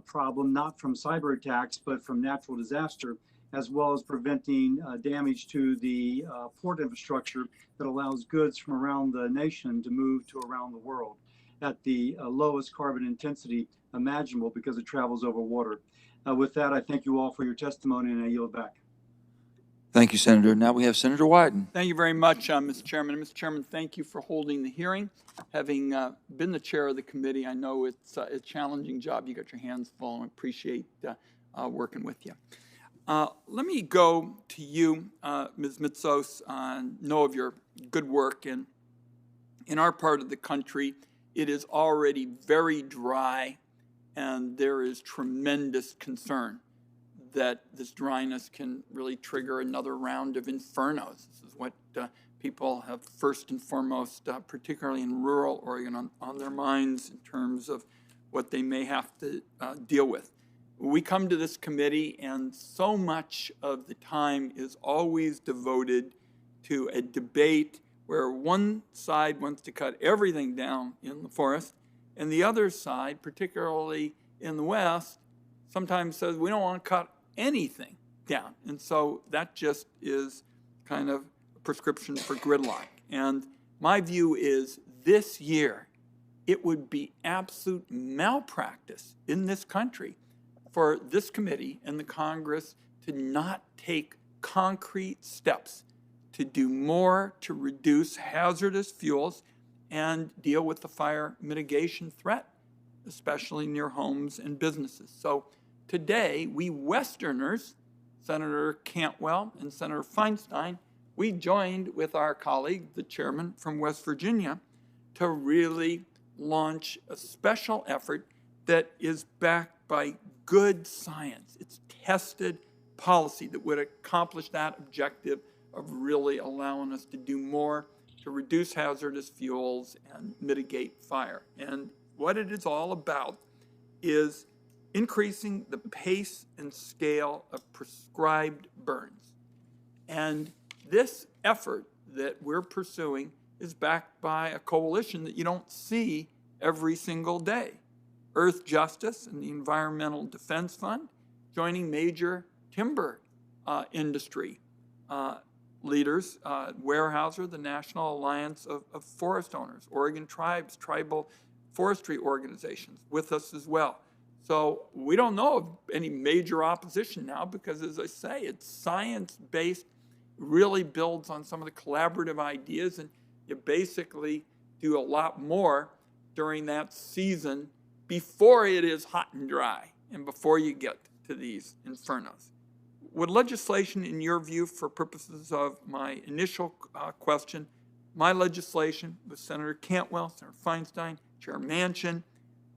problem, not from cyber attacks, but from natural disaster, as well as preventing damage to the port infrastructure that allows goods from around the nation to move to around the world at the lowest carbon intensity imaginable, because it travels over water. With that, I thank you all for your testimony, and I yield back. Thank you, Senator. Now we have Senator Wyden. Thank you very much, Mr. Chairman. And Mr. Chairman, thank you for holding the hearing. Having been the chair of the committee, I know it's a challenging job. You got your hands full, and I appreciate working with you. Let me go to you, Ms. Mitsos. Know of your good work. And in our part of the country, it is already very dry, and there is tremendous concern that this dryness can really trigger another round of infernos. This is what people have first and foremost, particularly in rural Oregon, on their minds in terms of what they may have to deal with. We come to this committee, and so much of the time is always devoted to a debate where one side wants to cut everything down in the forest, and the other side, particularly in the West, sometimes says we don't want to cut anything down. And so that just is kind of a prescription for gridlock. And my view is this year, it would be absolute malpractice in this country for this committee and the Congress to not take concrete steps to do more to reduce hazardous fuels and deal with the fire mitigation threat, especially near homes and businesses. So today, we Westerners, Senator Cantwell and Senator Feinstein, we joined with our colleague, the chairman from West Virginia, to really launch a special effort that is backed by good science. It's tested policy that would accomplish that objective of really allowing us to do more to reduce hazardous fuels and mitigate fire. And what it is all about is increasing the pace and scale of prescribed burns. And this effort that we're pursuing is backed by a coalition that you don't see every single day. Earth Justice and the Environmental Defense Fund, joining major timber industry leaders, Weyerhaeuser, the National Alliance of Forest Owners, Oregon Tribes, tribal forestry organizations with us as well. So we don't know of any major opposition now because, as I say, it's science-based, really builds on some of the collaborative ideas, and you basically do a lot more during that season before it is hot and dry and before you get to these infernos. Would legislation, in your view, for purposes of my initial question, my legislation with Senator Cantwell, Senator Feinstein, Chair Manchin,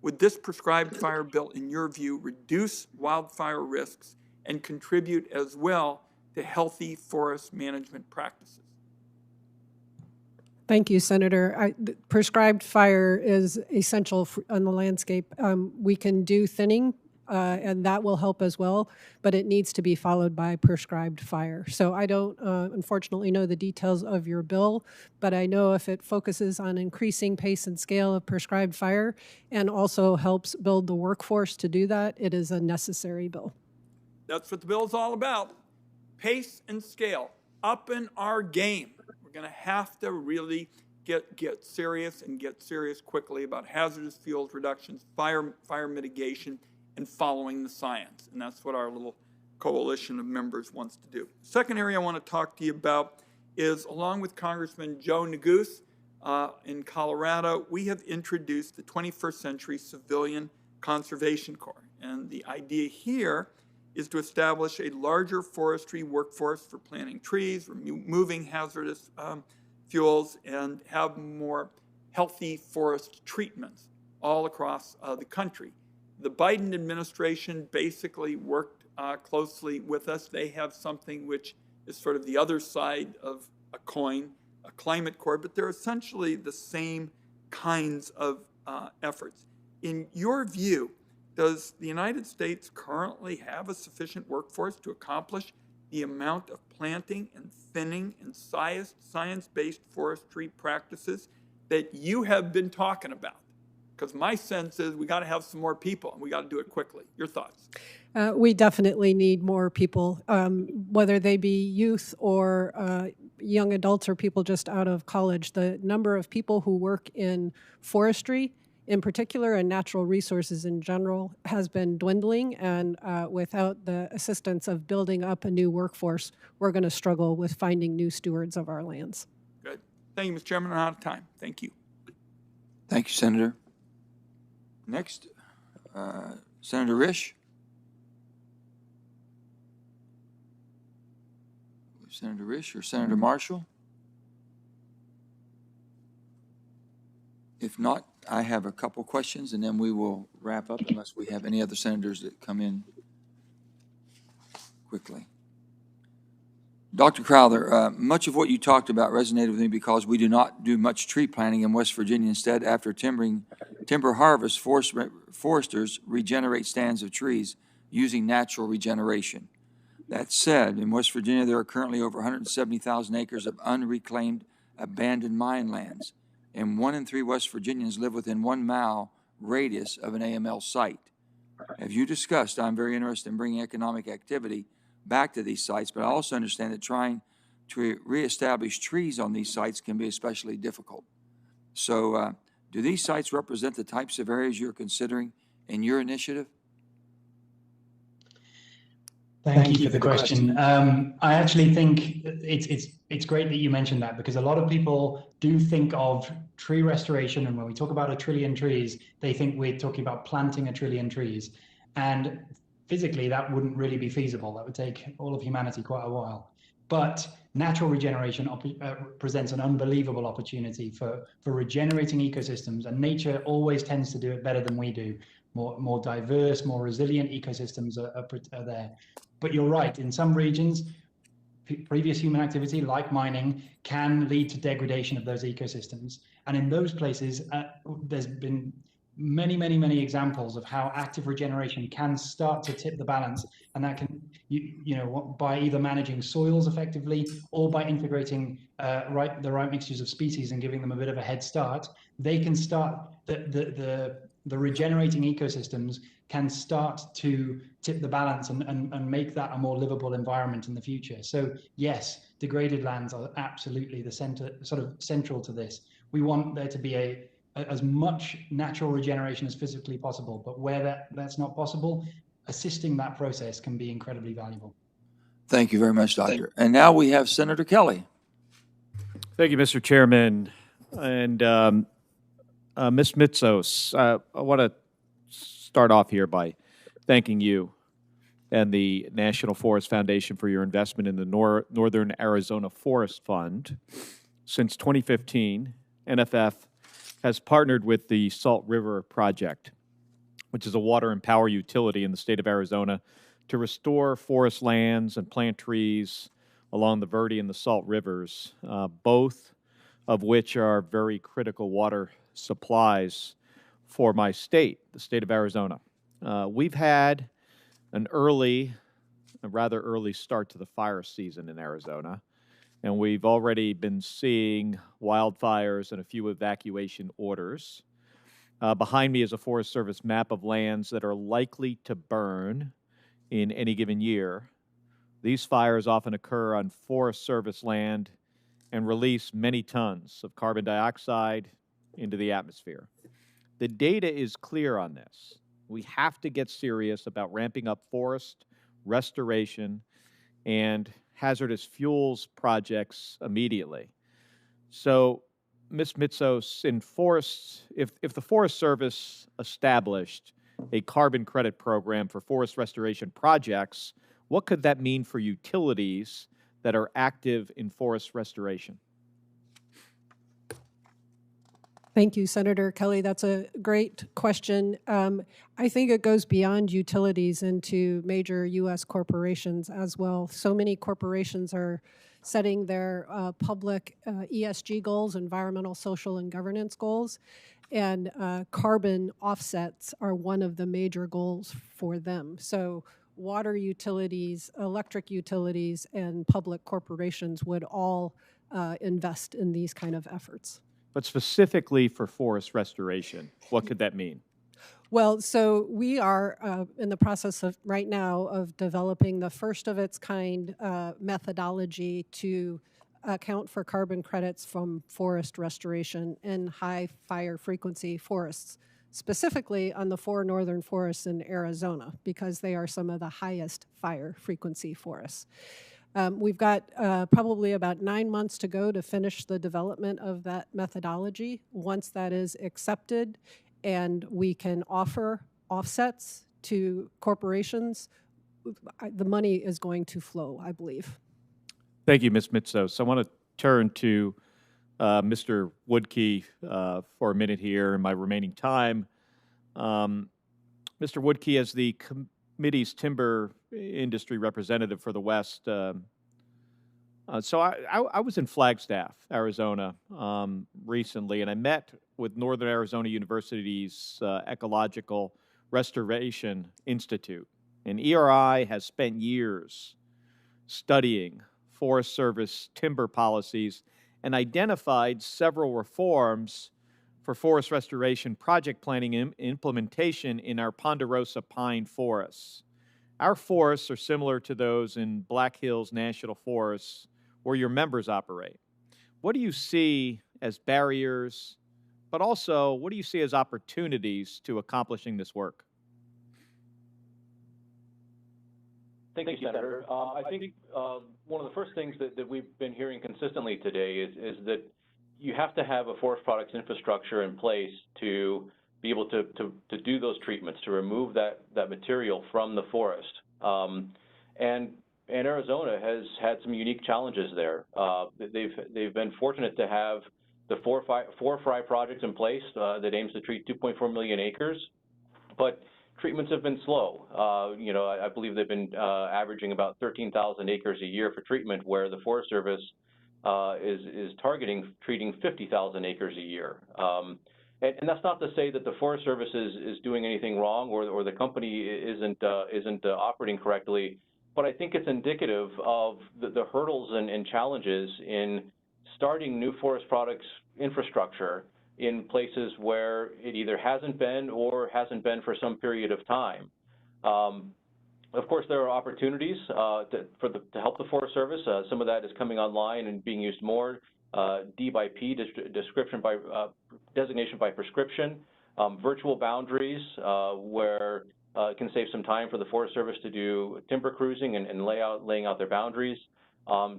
would this prescribed fire bill, in your view, reduce wildfire risks and contribute as well to healthy forest management practices? Thank you, Senator. Prescribed fire is essential on the landscape. We can do thinning, and that will help as well, but it needs to be followed by prescribed fire. So I don't, unfortunately, know the details of your bill, but I know if it focuses on increasing pace and scale of prescribed fire and also helps build the workforce to do that, it is a necessary bill. That's what the bill is all about. Pace and scale, up in our game. We're going to have to really get serious and get serious quickly about hazardous fuels reductions, fire mitigation, and following the science. And that's what our little coalition of members wants to do. Second area I want to talk to you about is, along with Congressman Joe Neguse in Colorado, we have introduced the 21st Century Civilian Conservation Corps. And the idea here is to establish a larger forestry workforce for planting trees, removing hazardous fuels, and have more healthy forest treatments all across the country. The Biden administration basically worked closely with us. They have something which is sort of the other side of a coin, a climate corps, but they're essentially the same kinds of efforts. In your view, does the United States currently have a sufficient workforce to accomplish the amount of planting and thinning and science-based forestry practices that you have been talking about? Because my sense is we got to have some more people and we got to do it quickly. Your thoughts? We definitely need more people, whether they be youth or young adults or people just out of college. The number of people who work in forestry in particular and natural resources in general has been dwindling, and without the assistance of building up a new workforce, we're going to struggle with finding new stewards of our lands. Good. Thank you, Mr. Chairman. I'm out of time. Thank you. Thank you, Senator. Next, Senator Risch. Senator Risch or Senator Marshall? If not, I have a couple questions, and then we will wrap up unless we have any other senators that come in quickly. Dr. Crowther, much of what you talked about resonated with me because we do not do much tree planting in West Virginia. Instead, after timber harvest, foresters regenerate stands of trees using natural regeneration. That said, in West Virginia, there are currently over 170,000 acres of unreclaimed abandoned mine lands, and 1 in 3 West Virginians live within 1 mile radius of an AML site. Have you discussed, I'm very interested in bringing economic activity back to these sites, but I also understand that trying to reestablish trees on these sites can be especially difficult. So do these sites represent the types of areas you're considering in your initiative? Thank you for the question. I actually think it's great that you mentioned that, because a lot of people do think of tree restoration, and when we talk about 1 trillion trees, they think we're talking about planting 1 trillion trees. And physically, that wouldn't really be feasible. That would take all of humanity quite a while. But natural regeneration presents an unbelievable opportunity for regenerating ecosystems, and nature always tends to do it better than we do. More diverse, more resilient ecosystems are there. But you're right, in some regions, previous human activity, like mining, can lead to degradation of those ecosystems. And in those places, there's been many examples of how active regeneration can start to tip the balance, and that can, by either managing soils effectively or by integrating the right mixtures of species and giving them a bit of a head start, they can start the the regenerating ecosystems can start to tip the balance and make that a more livable environment in the future. So yes, degraded lands are absolutely the central to this. We want there to be as much natural regeneration as physically possible, but where that's not possible, assisting that process can be incredibly valuable. Thank you very much, Doctor. And now we have Senator Kelly. Thank you, Mr. Chairman. And Ms. Mitsos, I want to start off here by thanking you and the National Forest Foundation for your investment in the Northern Arizona Forest Fund. Since 2015, NFF has partnered with the Salt River Project, which is a water and power utility in the state of Arizona, to restore forest lands and plant trees along the Verde and the Salt Rivers, both of which are very critical water supplies for my state, the state of Arizona. We've had a rather early start to the fire season in Arizona, and we've already been seeing wildfires and a few evacuation orders. Behind me is a Forest Service map of lands that are likely to burn in any given year. These fires often occur on Forest Service land and release many tons of carbon dioxide into the atmosphere. The data is clear on this. We have to get serious about ramping up forest restoration and hazardous fuels projects immediately. So, Ms. Mitsos, if the Forest Service established a carbon credit program for forest restoration projects, what could that mean for utilities that are active in forest restoration? Thank you, Senator Kelly. That's a great question. I think it goes beyond utilities into major U.S. corporations as well. So many corporations are setting their public ESG goals, environmental, social, and governance goals, and carbon offsets are one of the major goals for them. So water utilities, electric utilities, and public corporations would all invest in these kind of efforts. But specifically for forest restoration, what could that mean? Well, so we are in the process of right now of developing the first of its kind methodology to account for carbon credits from forest restoration in high fire frequency forests, specifically on the 4 northern forests in Arizona, because they are some of the highest fire frequency forests. We've got probably about 9 months to go to finish the development of that methodology. Once that is accepted and we can offer offsets to corporations, the money is going to flow, I believe. Thank you, Ms. Mitsos. I want to turn to Mr. Woodkey for a minute here in my remaining time. Mr. Woodkey, as the committee's timber industry representative for the West, so I was in Flagstaff, Arizona recently, and I met with Northern Arizona University's Ecological Restoration Institute. And ERI has spent years studying Forest Service timber policies and identified several reforms for forest restoration project planning and implementation in our ponderosa pine forests. Our forests are similar to those in Black Hills National Forest, where your members operate. What do you see as barriers, but also what do you see as opportunities to accomplishing this work? Thank you, Senator. I think one of the first things that we've been hearing consistently today is that you have to have a forest products infrastructure in place to be able to do those treatments, to remove that material from the forest. And Arizona has had some unique challenges there. They've been fortunate to have the four FRI projects in place that aims to treat 2.4 million acres, but treatments have been slow. I believe they've been averaging about 13,000 acres a year for treatment, where the Forest Service is targeting treating 50,000 acres a year. And that's not to say that the Forest Service is doing anything wrong or the company isn't operating correctly, but I think it's indicative of the hurdles and challenges in starting new forest products infrastructure in places where it either hasn't been or hasn't been for some period of time. Of course, there are opportunities to help the Forest Service. Some of that is coming online and being used more. D by P, designation by prescription, virtual boundaries where it can save some time for the Forest Service to do timber cruising and laying out their boundaries.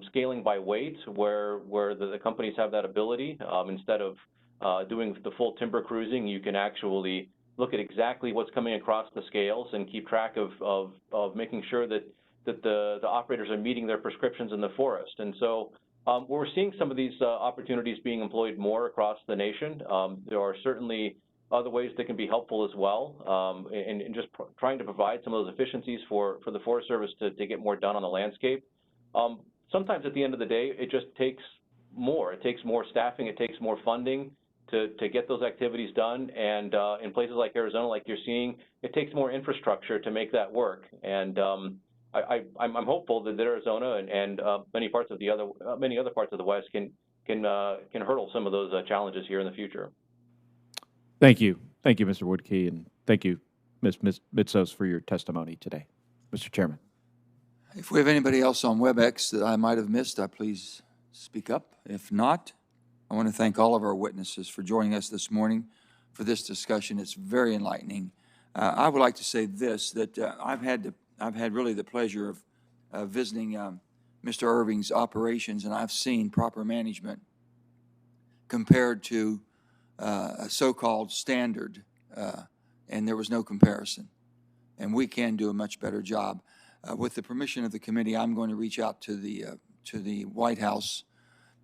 Scaling by weight, where the companies have that ability. Instead of doing the full timber cruising, you can actually look at exactly what's coming across the scales and keep track of making sure that the operators are meeting their prescriptions in the forest. And so we're seeing some of these opportunities being employed more across the nation. There are certainly other ways that can be helpful as well, and just trying to provide some of those efficiencies for the Forest Service to get more done on the landscape. Sometimes at the end of the day, it just takes more. It takes more staffing, it takes more funding to get those activities done. And in places like Arizona, like you're seeing, it takes more infrastructure to make that work. And I'm hopeful that Arizona and many other parts of the West can hurdle some of those challenges here in the future. Thank you, Mr. Woodkey, and thank you, Ms. Mitsos, for your testimony today, Mr. Chairman. If we have anybody else on WebEx that I might have missed, please speak up. If not, I want to thank all of our witnesses for joining us this morning for this discussion. It's very enlightening. I would like to say this, that I've had really the pleasure of visiting Mr. Irving's operations, and I've seen proper management compared to a so-called standard, and there was no comparison. And we can do a much better job. With the permission of the committee, I'm going to reach out to the White House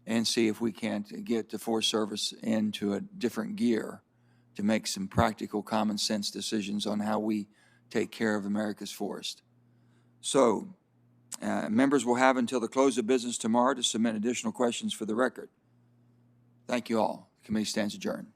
and see if we can't get the Forest Service into a different gear to make some practical, common sense decisions on how we take care of America's forest. So, members will have until the close of business tomorrow to submit additional questions for the record. Thank you all. The committee stands adjourned.